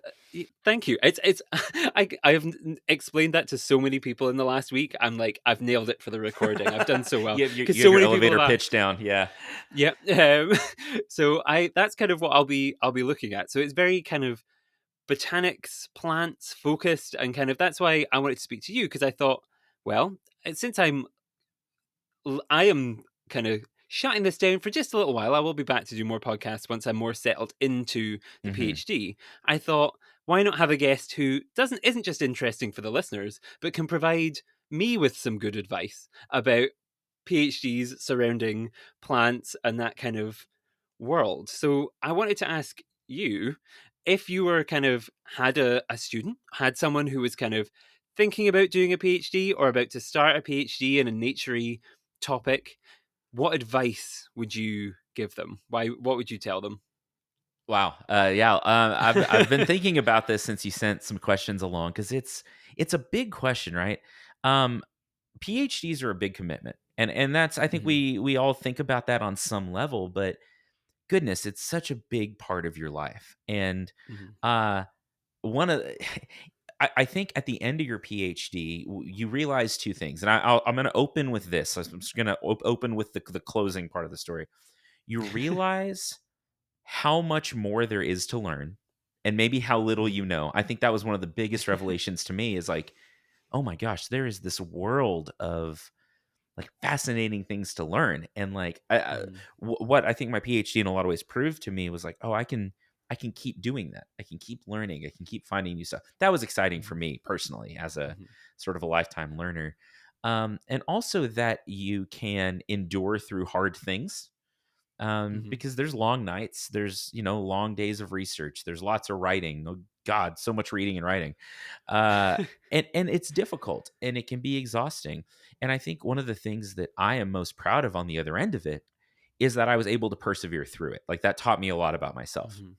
thank you. It's I've explained that to so many people in the last week. I'm like, I've nailed it for the recording. I've done so well because You have so your many people elevator have pitch down. Yeah. yeah. So I that's kind of what I'll be looking at. So it's very kind of botanics, plants focused, and kind of that's why I wanted to speak to you, because I thought, well, since I am kind of shutting this down for just a little while. I will be back to do more podcasts once I'm more settled into the Hmm. PhD. I thought, why not have a guest who isn't just interesting for the listeners, but can provide me with some good advice about PhDs surrounding plants and that kind of world. So I wanted to ask you if you were kind of had a student, had someone who was kind of thinking about doing a PhD or about to start a PhD in a naturey topic, what advice would you give them? What would you tell them? Wow. Yeah. I've been thinking about this since you sent some questions along because it's a big question, right? Um, PhDs are a big commitment, and that's I think Mhm, we all think about that on some level, but goodness, it's such a big part of your life, and mhm, uh, one of the- I think at the end of your PhD, you realize two things, and I'm going to open with this. I'm just going to open with the closing part of the story. You realize how much more there is to learn and maybe how little mhm, you know. I think that was one of the biggest revelations to me is like, oh my gosh, there is this world of like fascinating things to learn. And like mhm, what I think my PhD in a lot of ways proved to me was like, oh, I can keep doing that. I can keep learning. I can keep finding new stuff. That was exciting for mhm, me personally as a mhm, sort of a lifetime learner. And also that you can endure through hard things mhm. because there's long nights, there's long days of research, there's lots of writing. Oh God, so much reading and writing, uh, and it's difficult and it can be exhausting. And I think one of the things that I am most proud of on the other end of it is that I was able to persevere through it. Like that taught me a lot about myself. Mhm,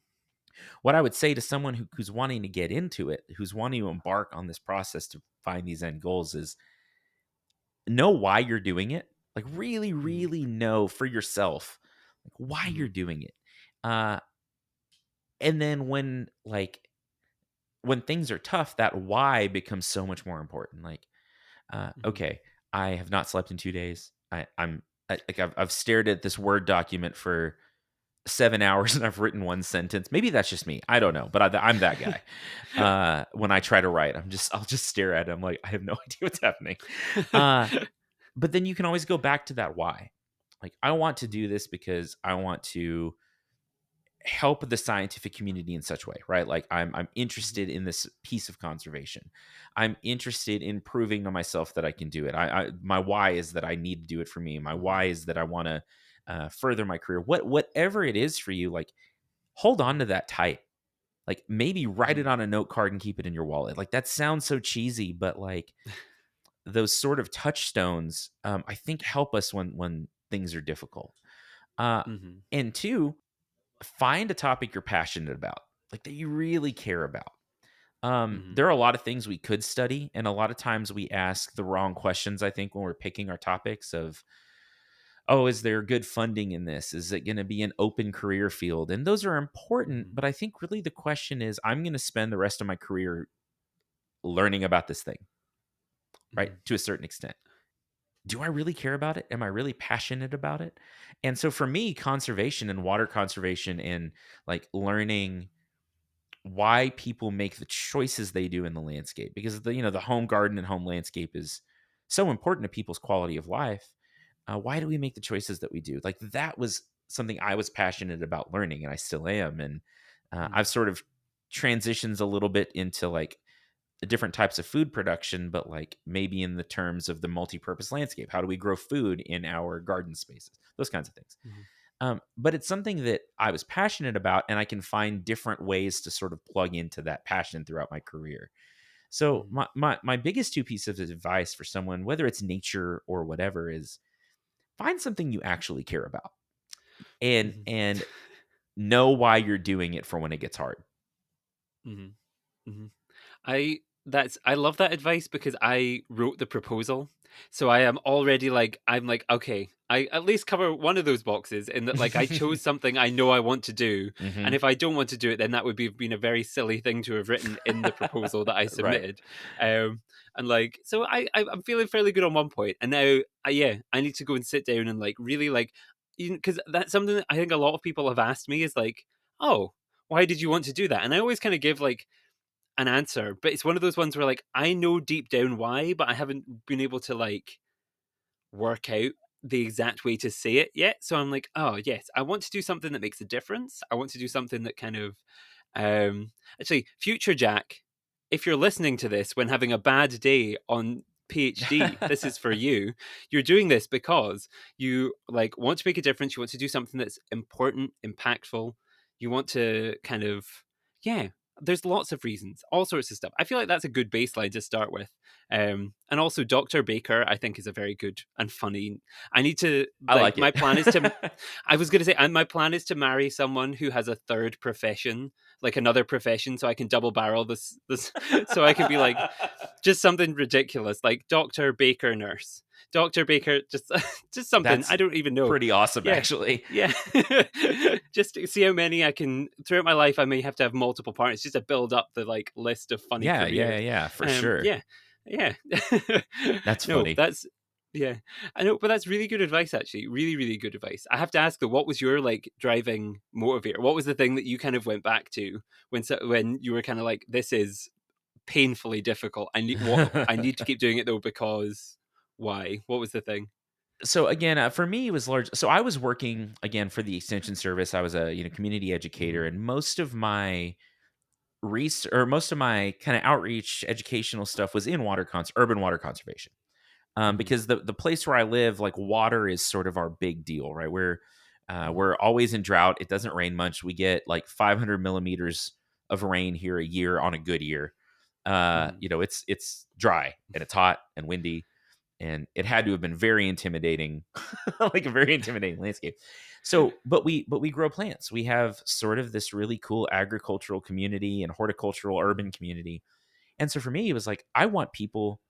What I would say to someone who's wanting to get into it, who's wanting to embark on this process to find these end goals, is know why you're doing it. Like really, mhm, really know for yourself like why you're mhm, doing it. Uh, and then when things are tough, that why becomes so much more important. Like, mhm. okay, I have not slept in 2 days. I've stared at this Word document for 7 hours and I've written one sentence. Maybe that's just me. I don't know, but I'm that guy. When I try to write, I'll just stare at it. I'm like, I have no idea what's happening. Uh, but then you can always go back to that why. Like, I want to do this because I want to help the scientific community in such way, right? Like I'm Mhm, interested in this piece of conservation. I'm interested in proving to myself that I can do it. My why is that I need to do it for me. My mhm, why is that I want to further my career. Whatever it is for you, like hold on mhm, to that tight. Like maybe write it mhm, on a note card and keep it in your wallet. Like that sounds so cheesy, but like those sort of touchstones, I think help us when things are difficult. Uh, mhm, and two, find a topic you're passionate about, like that you really care about. mhm, There are a lot of things we could study, and a lot of times we ask the wrong questions, I think, when we're picking our topics of, oh, is there good funding in this? Is it going to be an open career field? And those are important, mhm, but I think really the question is, I'm going to spend the rest of my career learning about this thing, right? mhm, To a certain extent. Do I really care about it? Am I really passionate about it? And so for me, conservation and water conservation and like learning why people make the choices they do in the landscape because the home garden and home landscape is so important to people's quality of life. Why do we make the choices that we do? Like that was something I was passionate about learning, and I still am. And I've mhm, sort of transitions a little bit into like the different types of food production, but like maybe in the terms of the multi-purpose landscape. How do we grow food in our garden spaces? Those kinds of things. mhm, But it's something that I was passionate about, and I can find different ways to sort of plug into that passion throughout my career. So mhm, my biggest two pieces of advice for someone, whether it's nature or whatever, is find something you actually care about, and mhm, and know why you're doing it for when it gets hard. mhm, mhm. I love that advice because I wrote the proposal. So I am already like I'm like, okay, I at least cover one of those boxes in that like I chose something I know I want to do. And Hmm. if I don't want to do it, then that would be been a very silly thing to have written in the proposal that I Right. submitted. And like so I'm feeling fairly good on one point. And now yeah, I need to go and sit down and like really like because that's something that I think a lot of people have asked me is like, oh, why did you want to do that? And I always kind of give like an answer, but it's one of those ones where like I know deep down why, but I haven't been able to like work out the exact way to say it yet. So I'm like, oh yes, I want to do something that makes a difference. I want to do something that kind of actually future Jack, if you're listening to this when having a bad day on PhD. This is for you. You're doing this because you like want to make a difference. You want to do something that's important, impactful. You want to kind of, yeah, there's lots of reasons, all sorts of stuff. I feel like that's a good baseline to start with. And also Dr. Baker, I think, is a very good and funny. I need to I like like it. my plan is to I was going to say, and my plan is to marry someone who has a third profession, like another profession, so I can double barrel this, so I can be like just something ridiculous, like Doctor Baker nurse, Doctor Baker, just just something That's I don't even know. pretty awesome, Yeah, actually. yeah. Just to see how many I can throughout my life. I may have to have multiple partners just to build up the like list of funny careers. Yeah, for sure. Yeah, yeah. That's No, funny. that's yeah, I know, but that's really good advice, actually. Really, really good advice. I have to ask though, what was your like driving motivator? What was the thing that you kind of went back to when you were kind of like, this is painfully difficult. I need to keep doing it though because why? What was the thing? So again, for me, it was large. So I was working again for the extension service. I was a community educator, Mhm, and most of my most of my kind of outreach educational stuff was in urban water conservation. mhm, Because the place where I live, like water is sort of our big deal, right? mhm, We're always in drought. It doesn't rain much. We get like 500 millimeters of rain here a year on a good year. mhm, It's dry and it's hot and windy, and it had to have been very intimidating, like a very intimidating landscape. So, but we grow plants. We have sort of this really cool agricultural community and horticultural urban community. And so for me, it was like I want people.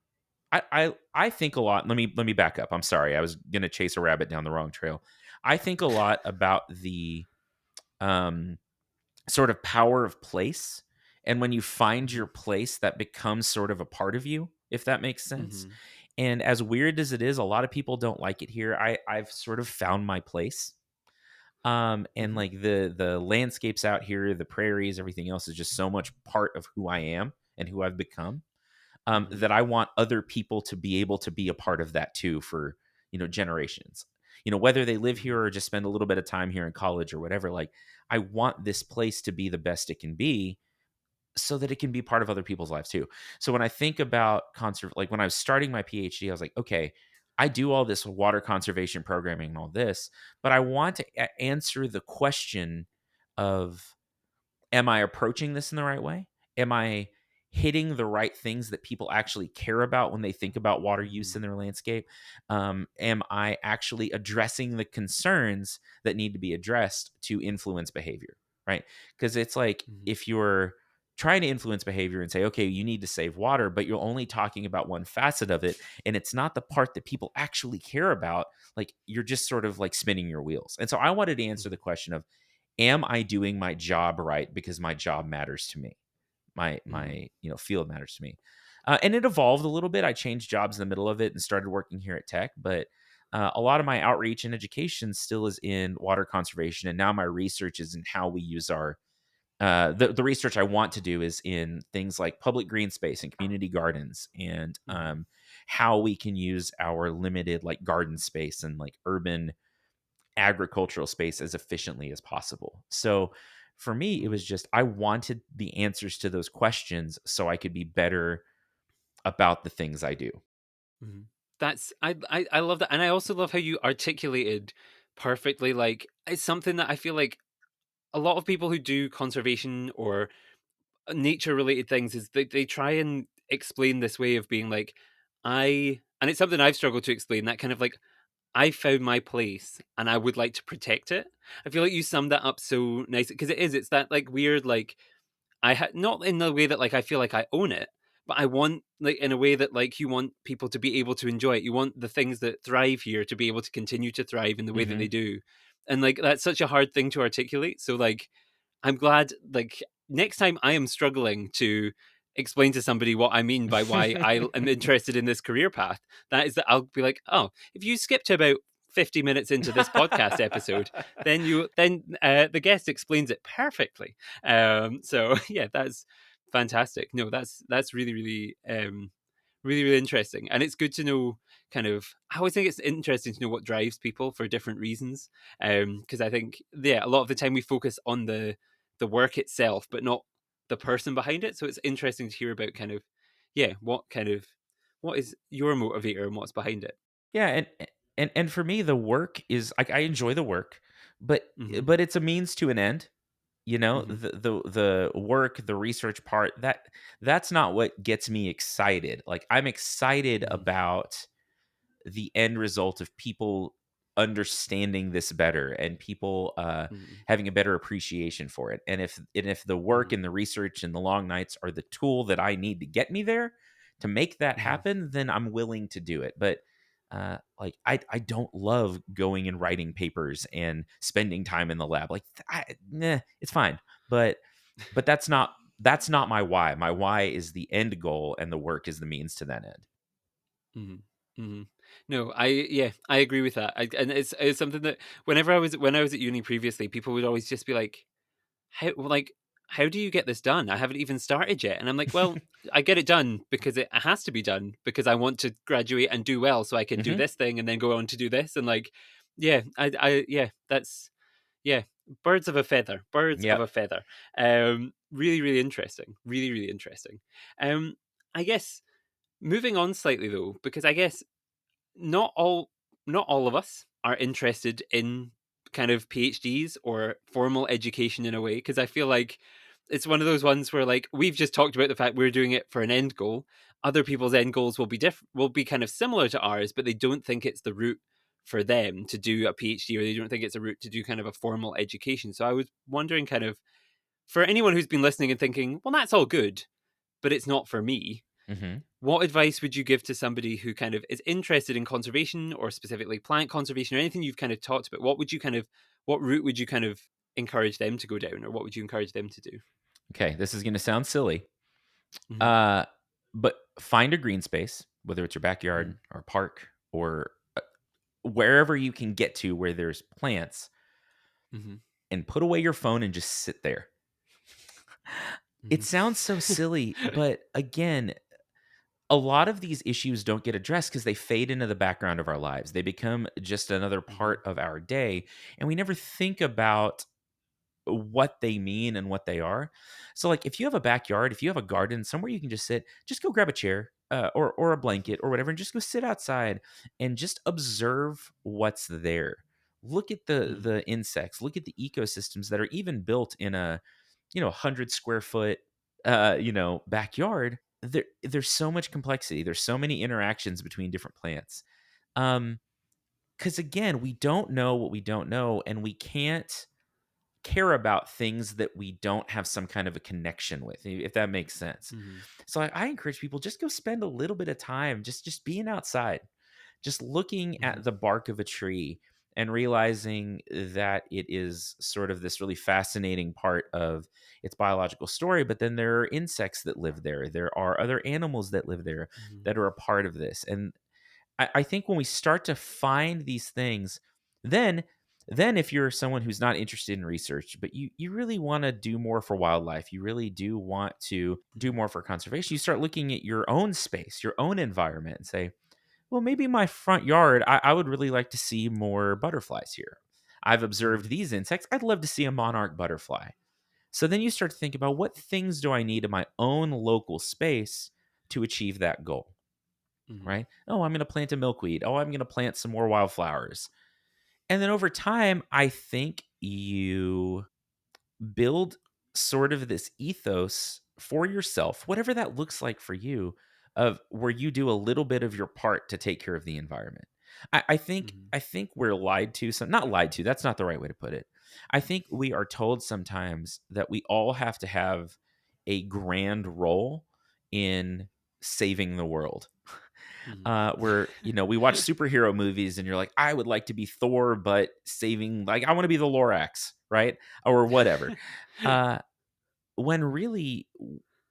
I think a lot. Let me back up. I'm sorry. I was gonna chase a rabbit down the wrong trail. I think a lot about the um sort of power of place. And when you find mhm, your place, that becomes sort of a part of you, if that makes sense. mhm, And as weird as it is, a lot of people don't like it here. I've sort of found my place. And mhm, like the landscapes out here, the prairies, everything else is just so much part of who I am and who I've become, mhm, that I want other people to be able to be a part of that too for, generations. Whether they live mhm, here or just spend a little bit of time here in college or whatever, like I want this place to be the best it can be so that it can be part of other people's lives too. So when I think about like when I was starting my PhD, I was like, okay, I do all this water conservation programming and all this, but I want to answer the question of, am I approaching this in the right way? Am I hitting the right things that people actually care about when they think about water use mhm, in their landscape? Am I actually addressing the concerns that need to be addressed to influence behavior? Right? Because it's like mhm, if you're trying to influence behavior and say, okay, you need to save water, but you're only talking about one facet of it, and it's not the part that people actually care about, like you're just sort of like spinning your wheels. And so I wanted to answer the mhm, question of, am I doing my job right because my job matters to me? mhm, My field matters to me. And it evolved a little bit. I changed jobs in the middle of it and started working here at Tech, but a lot of my outreach and education still is in water conservation, and now my research is in how we use our the research I want to do is in things like public green space and community gardens, and mhm, how we can use our limited like garden space and like urban agricultural space as efficiently as possible. So for me, it mhm, was just I wanted the answers to those questions so I could be better about the things I do. mhm. That's I love that, and I also love how you articulated perfectly. Like it's something that I feel like a lot of people who do conservation or nature related things is they try and explain this way of being like, and it's something I've struggled to explain, that kind of like, I found my place and I would like to protect it. I feel like you summed that up so nice because it's that like weird like not in the way that like I feel like I own it, but I want like in a way that like you want people to be able to enjoy it. You want the things that thrive here to be able to continue to thrive in the way that they Mhm. do. And like that's such a hard thing to articulate. So like I'm glad, like, next time I am struggling to explain to somebody what I mean by why I am interested in this career path, that is that I'll be like, "Oh, if you skip to about 50 minutes into this podcast episode, then the guest explains it perfectly." So yeah, that's fantastic. No, that's really, really, really, really interesting, and it's good to know kind of I always think it's interesting to know what drives people for different reasons, because I think, yeah, a lot of the time we focus on the work itself, but not the person behind it. So it's interesting to hear about kind of, yeah, what kind of what is your motivator and what's behind it? Yeah, and for me, the work is like I enjoy the work, but Mhm. it's a means to an end. You know, Mhm. the work, the research part, that's not what gets me excited. Like I'm excited Mhm. about the end result of people understanding this better and people Mhm. having a better appreciation for it. And if the work Mhm. and the research and the long nights are the tool that I need to get me there to make that Mhm. happen, then I'm willing to do it. But like I don't love going and writing papers and spending time in the lab. Like nah, it's fine. But that's not my why. My why is the end goal and the work is the means to that end. Mhm. Mhm. No, I agree with that. And it's something that when I was at uni previously, people would always just be like, how do you get this done? I haven't even started yet." And I'm like, "Well, I get it done because it has to be done because I want to graduate and do well so I can do Hmm. this thing and then go on to do this." And like, yeah, yeah, that's yeah, birds of a feather, birds of Yep. a feather. Really, really interesting. Really, really interesting. Um, I guess moving on slightly though, because I guess not all not all of us are interested in kind of PhDs or formal education in a way, because I feel like it's one of those ones where like we've just talked about the fact we're doing it for an end goal. Other people's end goals will be kind of similar to ours, but they don't think it's the route for them to do a PhD, or they don't think it's a route to do kind of a formal education. So I was wondering kind of for anyone who's been listening and thinking, well, that's all good, but it's not for me, Hmm. what advice would you give to somebody who kind of is interested in conservation or specifically plant conservation or anything you've kind of talked about? What route would you kind of encourage them to go down, or what would you encourage them to do? Okay, this is going to sound silly, Mhm. uh, but find a green space, whether it's your backyard Mhm. or park or wherever you can get to where there's plants, Mhm. and put away your phone and just sit there. It Mhm. sounds so silly, but again, a lot of these issues don't get addressed because they fade into the background of our lives. They become just another Mhm. part of our day, and we never think about what they mean and what they are. So, like, if you have a backyard, if you have a garden, somewhere you can just sit, just go grab a chair or a Mhm. blanket or whatever, and just go sit outside and just observe what's there. Look at Mhm. the insects. Look at the ecosystems that are even built in a 100 square foot backyard. There's so much complexity. There's so many interactions between different plants. Because again, we don't know what we don't know, and we can't care about things that we don't have some kind of a connection with, if that makes sense. Mhm. So I encourage people just go spend a little bit of time just being outside, just looking at Mhm. the bark of a tree and realizing that it is sort of this really fascinating part of its biological story. But then there are insects that live there. There are other animals that live there Mhm. that are a part of this. And I think when we start to find these things, then if you're someone who's not interested in research, but you really want to do more for wildlife, you really do want to do Mhm. more for conservation, you start looking at your own space, your own environment, and say, well, maybe my front yard, I would really like to see more butterflies here. I've observed Mhm. these insects. I'd love to see a monarch butterfly. So then you start to think about what things do I need in my own local space to achieve that goal, Mhm. right? Oh, I'm going to plant a milkweed. Oh, I'm going to plant some more wildflowers. And then over time, I think you build sort of this ethos for yourself, whatever that looks like for you, of where you do a little bit of your part to take care of the environment. Mhm. I think we're lied to, some not lied to, that's not the right way to put it. I think we are told sometimes that we all have to have a grand role in saving the world. Mhm. Where we watch superhero movies and you're like, I would like to be Thor, but saving, like, I want to be the Lorax, right? Or whatever. uh when really,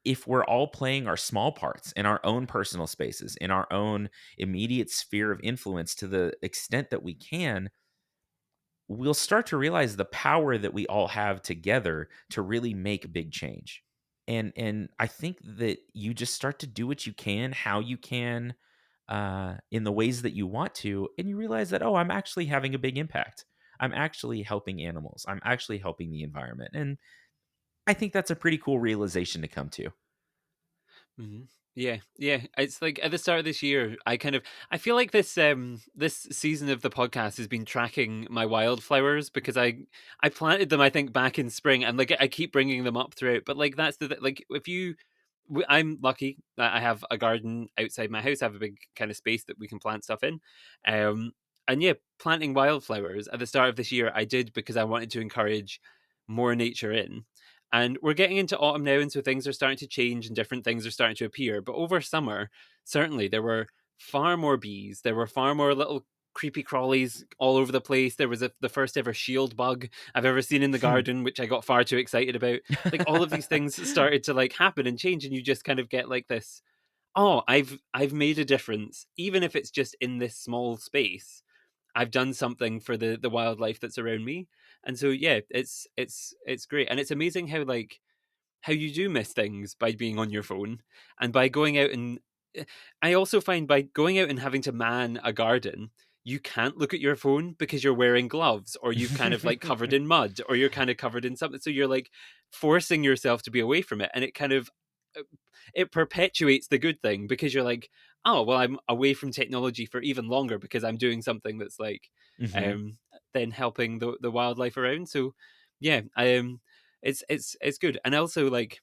if we're all playing our small parts in our own personal spaces, in our own immediate sphere of influence to the extent that we can, we'll start to realize the power that we all have together to really make big change. And I think that you just start to do what you can, how you can, in the ways that you want to, and you realize that, oh, I'm actually having a big impact. I'm actually helping animals. I'm actually helping the environment. And I think that's a pretty cool realization to come to. Mhm. Yeah, yeah. It's like at the start of this year, I feel like this season of the podcast has been tracking my wildflowers because I planted them I think back in spring, and like I keep bringing them up throughout. But like that's like if you I'm lucky that I have a garden outside my house. I have a big kind of space that we can plant stuff in. Um and yeah, planting wildflowers at the start of this year I did because I wanted to encourage more nature in. And we're getting into autumn now, and so things are starting to change and different things are starting to appear. But over summer, certainly there were far more bees. There were far more little creepy crawlies all over the place. There was the first ever shield bug I've ever seen in the garden, which I got far too excited about. Like all of these things started to like happen and change, and you just kind of get like this. Oh, I've made a difference, even if it's just in this small space. I've done something for the wildlife that's around me. And so yeah, it's great. And it's amazing how you do miss things by being on your phone and by going out and I also find by going out and having to man a garden, you can't look at your phone because you're wearing gloves or you've kind of like covered in mud or you're kind of covered in something. So you're like forcing yourself to be away from it. And it kind of uh, it perpetuates the good thing because you're like, oh well, I'm away from technology for even longer because I'm doing something that's like Hmm. um then helping the wildlife around. So yeah, it's good. And also like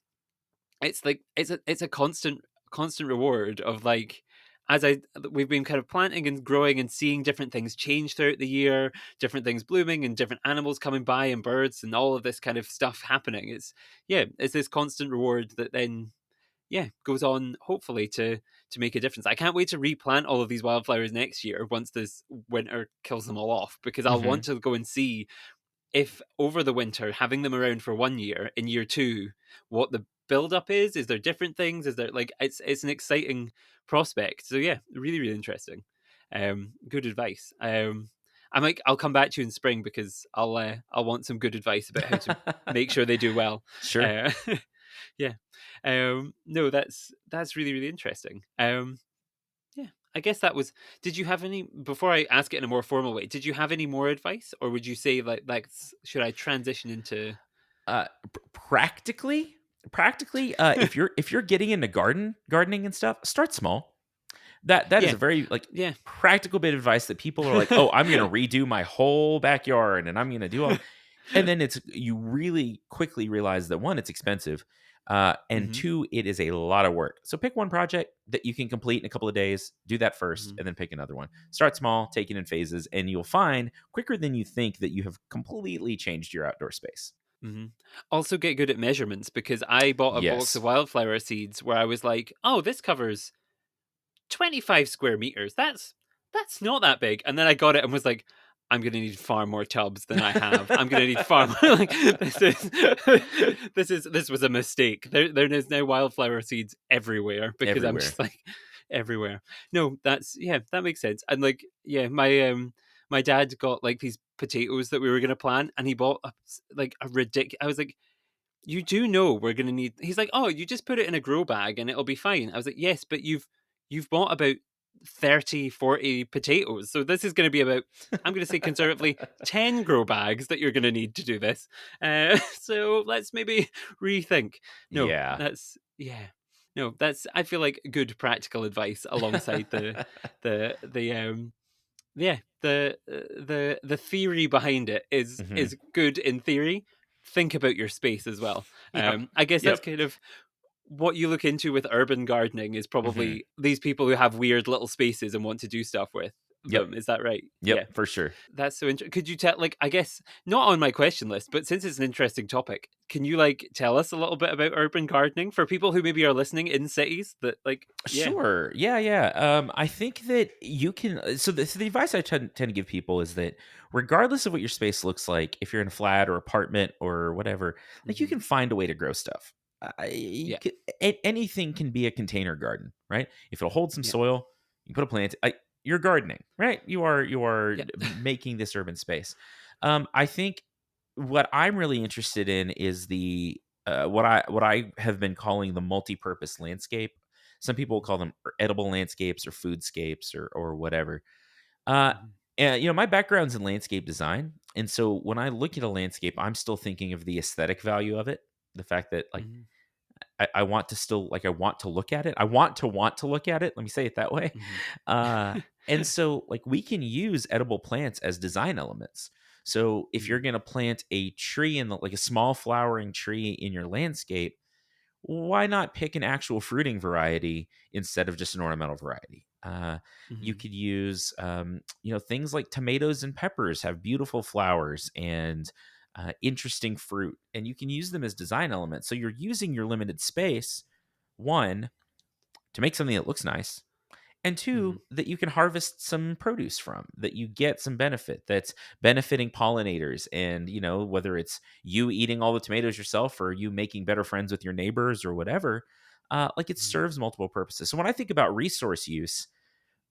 it's a constant reward of like as I we've been kind of planting and growing and seeing different things change throughout the year, different things blooming and different animals coming by and birds and all of this kind of stuff happening. It's yeah, it's this constant reward that then yeah goes on hopefully to make a difference. I can't wait to replant all of these wildflowers next year once this winter kills them all off because I'll want Hmm. to go and see if over the winter having them around for 1 year in year two what the build up is there different things, is there like it's an exciting prospect. So yeah, really really interesting. Good advice. I'll come back to you in spring because I'll want some good advice about how to make sure they do well. Sure. uh yeah. No, that's really really interesting. Yeah, I guess that was. Did you have any before I ask it in a more formal way? Did you have any more advice, or would you say should I transition into? Practically, if you're getting into gardening and stuff, start small. That is Yeah, a very like yeah. practical bit of advice that people are like, oh, I'm gonna redo my whole backyard and I'm gonna do all. And then it's you really quickly realize that one, it's expensive, and hmm two, it is a lot of work. So pick one project that you can complete in a couple of days. Do that first, hmm and then pick another one. Start small, take it in phases, and you'll find quicker than you think that you have completely changed your outdoor space. hmm Also, get good at measurements because I bought a box of Yes. wildflower seeds where I was like, "Oh, this covers 25 square meters. That's not that big." And then I got it and was like, I'm gonna need far more tubs than I have. I'm gonna need far more like this is this was a mistake. There is now wildflower seeds everywhere because I'm Everywhere. just like everywhere. No, that's yeah, that makes sense. And like yeah, my dad got like these potatoes that we were gonna plant and he bought like a ridiculous I was like, you do know we're going to need. He's like, oh, you just put it in a grow bag and it'll be fine. I was like, yes, but you've bought about 30, 40 potatoes, so this is going to be about, I'm going to say conservatively, 10 grow bags that you're going to need to do this. So let's maybe rethink. No, Yeah. that's yeah. No, that's I feel like good practical advice alongside the yeah, the theory behind it Mhm. is good in theory. Think about your space as well. Yep. I guess that's Yep. kind of what you look into with urban gardening is Mhm. probably these people who have weird little spaces and want to do stuff with Yep. them. Is that right? Yeah. Yep, for sure. That's so interesting. Could you tell, like, I guess not on my question list, but since it's an interesting topic, can you like tell us a little bit about urban gardening for people who maybe are listening in cities that, like, yeah, Sure. Yeah, yeah. I think that you can. So the advice I tend to give people is that regardless of what your space looks like, if you're in a flat or apartment or whatever, like you hmm can find a way to grow stuff. yeah, Anything can be a container garden, right? If it'll hold some yeah, soil, you put a plant. You're gardening, right? You are yeah, making this urban space. I think what I'm really interested in is the what I have been calling the multi-purpose landscape. Some people hmm call them edible landscapes or foodscapes or whatever. Uh, hmm and my background's in landscape design, and so when I look at a landscape, I'm still thinking of the aesthetic value of it. The fact that like hmm I want to still like I want to look at it. I want to look at it. Let me say it that way. Mhm. Uh, and so like we can use edible plants as design elements. So if Mhm. you're going to plant a tree in the, like a small flowering tree in your landscape, why not pick an actual fruiting variety instead of just an ornamental variety? You Mhm. could use, things like tomatoes and peppers have beautiful flowers and interesting fruit, and you can use them as design elements. So you're using your limited space, one, to make something that looks nice, and Mhm. two, that you can harvest some produce from, that you get some benefit that's benefiting pollinators. And whether it's you eating all the tomatoes yourself or you making better friends with your neighbors or whatever, like it Mhm. serves multiple purposes. So when I think about resource use,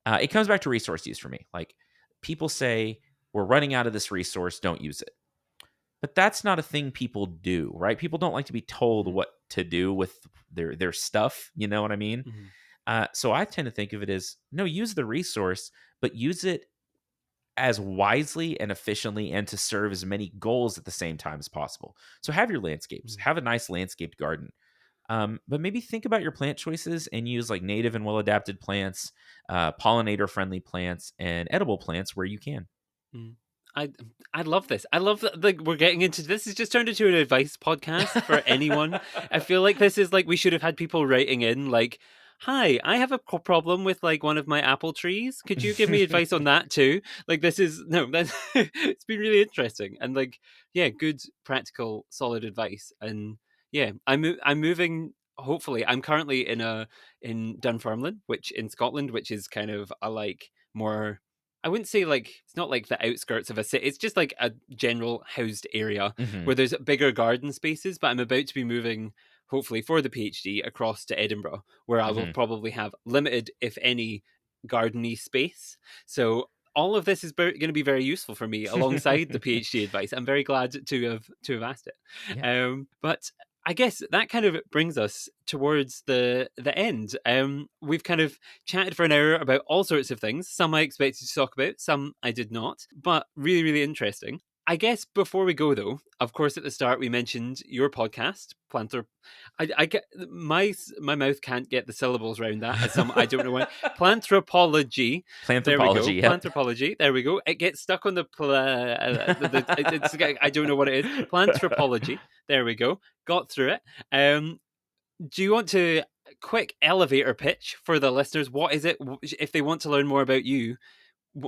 it comes back to resource use for me. Like people say, we're running out of this resource, don't use it. But that's not a thing people do, right? People don't like to be told Mhm. what to do with their stuff. You know what I mean? Mhm. So I tend to think of it as no, use the resource, but use it as wisely and efficiently and to serve as many goals at the same time as possible. So have your landscapes, Mhm. have a nice landscaped garden. But maybe think about your plant choices and use like native and well adapted plants, pollinator friendly plants, and edible plants where you can. Mm. I I love this. I love that like we're getting into this. Has just turned into an advice podcast for anyone. I feel like this is like we should have had people writing in like, "Hi, I have a problem with like one of my apple trees. Could you give me advice on that too?" Like this is no, that's it's been really interesting and like yeah, good practical solid advice. And yeah, I'm moving hopefully. I'm currently in Dunfermline, which in Scotland, which is kind of a like more I wouldn't say like it's not like the outskirts of a city. It's just like a general housed area Hmm. where there's bigger garden spaces. But I'm about to be moving, hopefully for the PhD, across to Edinburgh, where I will Hmm. probably have limited, if any, gardeny space. So all of this is going to be very useful for me alongside the PhD advice. I'm very glad to have asked it. Yeah. But I guess that kind of brings us towards the end. We've kind of chatted for an hour about all sorts of things. Some I expected to talk about, some I did not, but really, really interesting. I guess before we go, though, of course, at the start we mentioned your podcast, Planther. I get my mouth can't get the syllables around that. As some I don't know why. Planthropology. There we go. Planthropology. Yep. Planthropology. There we go. It gets stuck on it's I don't know what it is. Planthropology. There we go. Got through it. Do you want to quick elevator pitch for the listeners? What is it? If they want to learn more about you,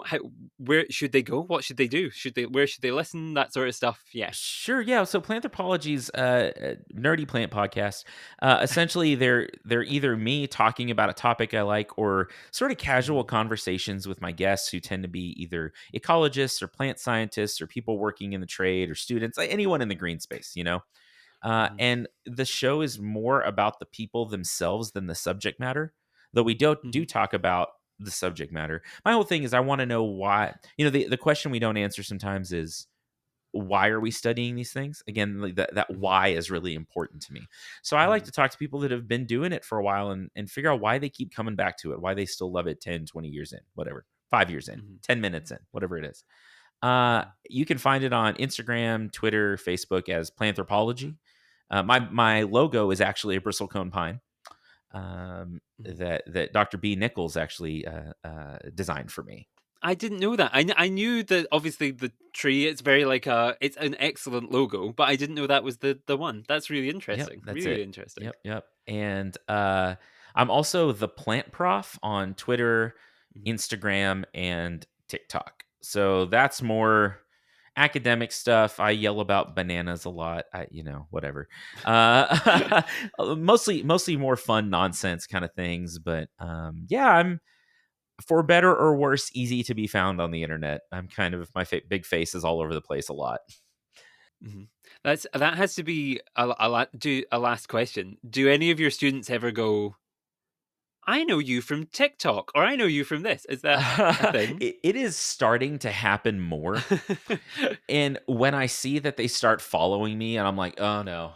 how, where should they go? What should they do? Where should they listen? That sort of stuff. Yeah. Sure, yeah. So Planthropology's a nerdy plant podcast. Essentially, they're either me talking about a topic I like, or sort of casual Mhm. conversations with my guests who tend to be either ecologists or plant scientists or people working in the trade or students, like anyone in the green space. Mhm. And the show is more about the people themselves than the subject matter, though we do Mhm. talk about the subject matter. My whole thing is I want to know why. The question we don't answer sometimes is why are we studying these things? Again, like that Mhm. why is really important to me. So I like Mhm. to talk to people that have been doing it for a while and figure out why they keep coming back to it, why they still love it 10, 20 years in, whatever, 5 years in, Mhm. 10 minutes in, whatever it is. Mhm. You can find it on Instagram, Twitter, Facebook as Planthropology. My Mhm. logo is actually a bristlecone pine, Mhm. that Dr. B. Nichols actually designed for me. I didn't know that. I knew that obviously the tree. It's very like it's an excellent logo, but I didn't know that was the one. That's really Yep, interesting. that's Really, it. really interesting. Yep, yep. And I'm also the Plant Prof on Twitter, Mhm. Instagram, and TikTok. So that's more academic stuff. I yell about bananas a lot. Whatever. Mostly more fun nonsense kind of things. But yeah, I'm for better or worse easy to be found on the internet. I'm kind of my big face is all over the place a lot. Mhm. That has to be a last question. Do any of your students ever go, "I know you from TikTok," or "I know you from this"? Is that a thing? It is starting to happen more. And when I see that they start following me and I'm like, "Oh, no."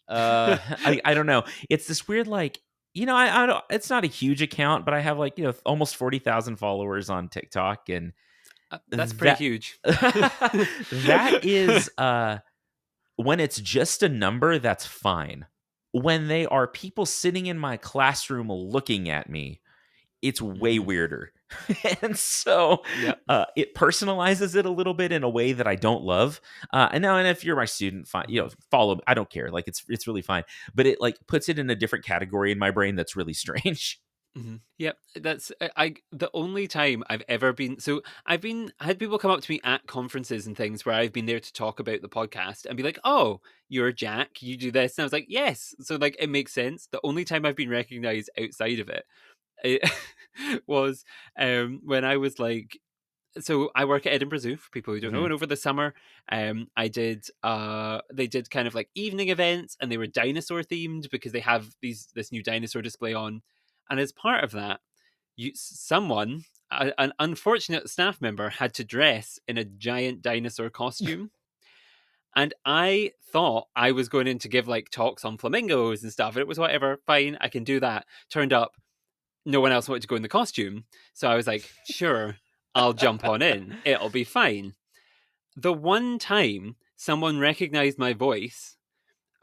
I don't know. It's this weird, like, I don't it's not a huge account, but I have, like, almost 40,000 followers on TikTok, and That's pretty that huge. that is, when it's just a number, that's fine. when they are people sitting in my classroom looking at me, it's way Mm. weirder. And so, Yep. it personalizes it a little bit in a way that I don't love. And if you're my student, fine, follow. I don't care. Like it's really fine. But it like puts it in a different category in my brain that's really strange. Yep, that's the only time I've ever been. So I had people come up to me at conferences and things where I've been there to talk about the podcast and be like, "Oh, you're Jack, you do this," and I was like, "Yes." So like it makes sense. The only time I've been recognized outside of it was when I was like, so I work at Edinburgh Zoo for people who don't know, Mhm. and over the summer, I did they did kind of like evening events, and they were dinosaur themed because they have this new dinosaur display on, and as part of that, someone, an unfortunate staff member, had to dress in a giant dinosaur costume. And I thought I was going in to give like talks on flamingos and stuff. And it was whatever, fine, I can do that. Turned up, no one else wanted to go in the costume. So I was like, sure, I'll jump on in. It'll be fine. The one time someone recognized my voice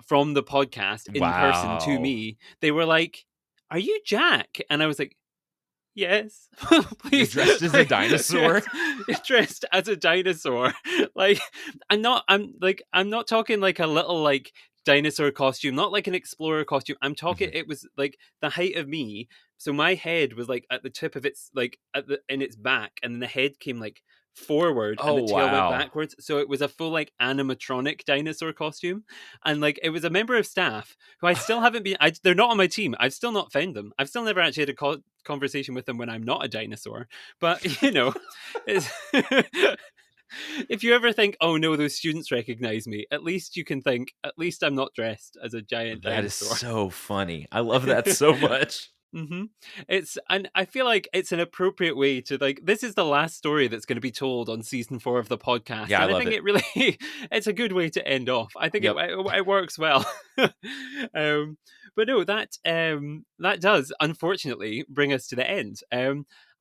from the podcast in person to Wow. me, they were like, "Are you Jack?" And I was like, "Yes, You're please, dressed as a dinosaur? dressed as a dinosaur." Like, I'm not talking like a little like dinosaur costume, not like an explorer costume. I'm talking, Mhm. it was like the height of me. So my head was like at the tip of its like at the in its back, and then the head came like forward and the Oh, tail went wow. backwards. So it was a full like animatronic dinosaur costume. And like it was a member of staff who I still haven't been. They're not on my team. I've still not found them. I've still never actually had a conversation with them when I'm not a dinosaur. But it's if you ever think, "Oh no, those students recognize me," at least you can think, "At least I'm not dressed as a giant That is dinosaur." so funny. I love that so much. hmm and I feel like it's an appropriate way to like. This is the last story that's going to be told on season 4 of the podcast, Yeah, I and I love think it. it really it's a good way to end off. I think Yep. it works well. um, but no, that does unfortunately bring us to the end.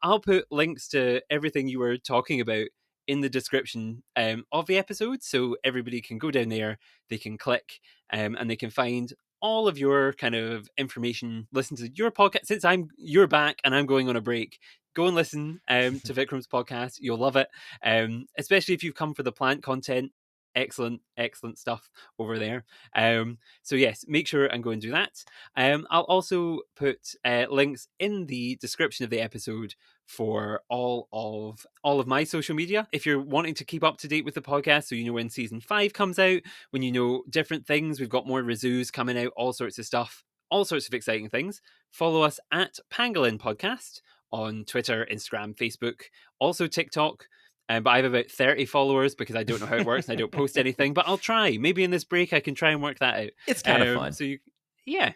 I'll put links to everything you were talking about in the description of the episode, so everybody can go down there. They can click, and they can find all of your kind of information, listen to your podcast. Since you're back and I'm going on a break, go and listen to Vikram's podcast. You'll love it, especially if you've come for the plant content. Excellent, excellent stuff over there. So yes, make sure and go and do that. I'll also put links in the description of the episode for all of my social media. If you're wanting to keep up to date with the podcast, so you know when season 5 comes out, when you know different things, we've got more resues coming out, all sorts of stuff, all sorts of exciting things. Follow us at Pangolin Podcast on Twitter, Instagram, Facebook, also TikTok. But I have about 30 followers because I don't know how it works and I don't post anything. But I'll try. Maybe in this break I can try and work that It's out. kinda fun. Yeah.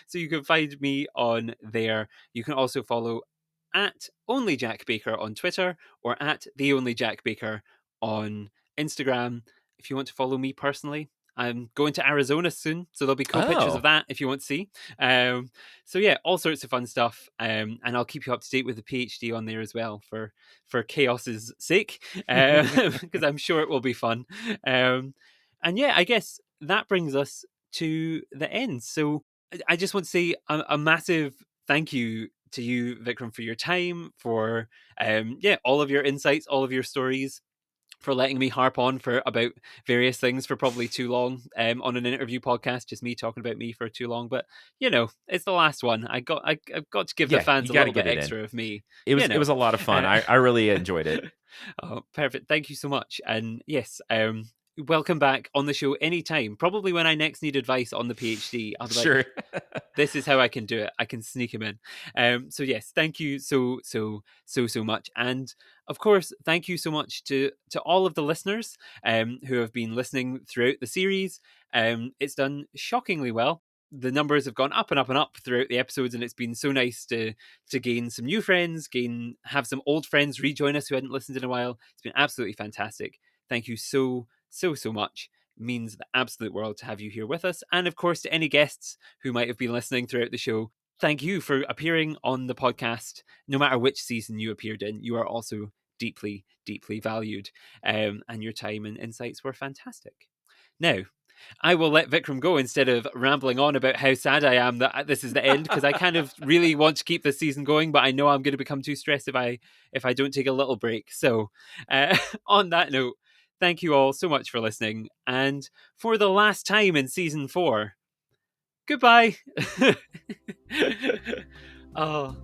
So you can find me on there. You can also follow at Only Jack Baker on Twitter or at The Only Jack Baker on Instagram. If you want to follow me personally, I'm going to Arizona soon, so there'll be cool pictures of Oh. that if you want to see. So yeah, all sorts of fun stuff, and I'll keep you up to date with the PhD on there as well for chaos's sake, because I'm sure it will be fun. And yeah, I guess that brings us to the end. So I just want to say a massive thank you to you, Vikram, for your time, for all of your insights, all of your stories, for letting me harp on for about various things for probably too long on an interview podcast, just me talking about me for too long. But it's the last one. I've got to give the Yeah, fans you a gotta little get bit it in. extra of me. It was it was a lot of fun. Uh, I really enjoyed it. oh, perfect. Thank you so much. And yes, welcome back on the show anytime. Probably when I next need advice on the PhD, I'll be like, Sure. this is how I can do it. I can sneak him in. So yes, thank you so much, and of course, thank you so much to all of the listeners who have been listening throughout the series. It's done shockingly well. The numbers have gone up and up and up throughout the episodes, and it's been so nice to gain some new friends, have some old friends rejoin us who hadn't listened in a while. It's been absolutely fantastic. Thank you so much. Means the absolute world to have you here with us. And of course, to any guests who might have been listening throughout the show, thank you for appearing on the podcast. No matter which season you appeared in, you are also deeply, deeply valued. And your time and insights were fantastic. Now, I will let Vikram go instead of rambling on about how sad I am that this is the end, because I kind of really want to keep this season going, but I know I'm going to become too stressed if I don't take a little break. So, on that note, thank you all so much for listening, and for the last time in season 4, goodbye. Oh.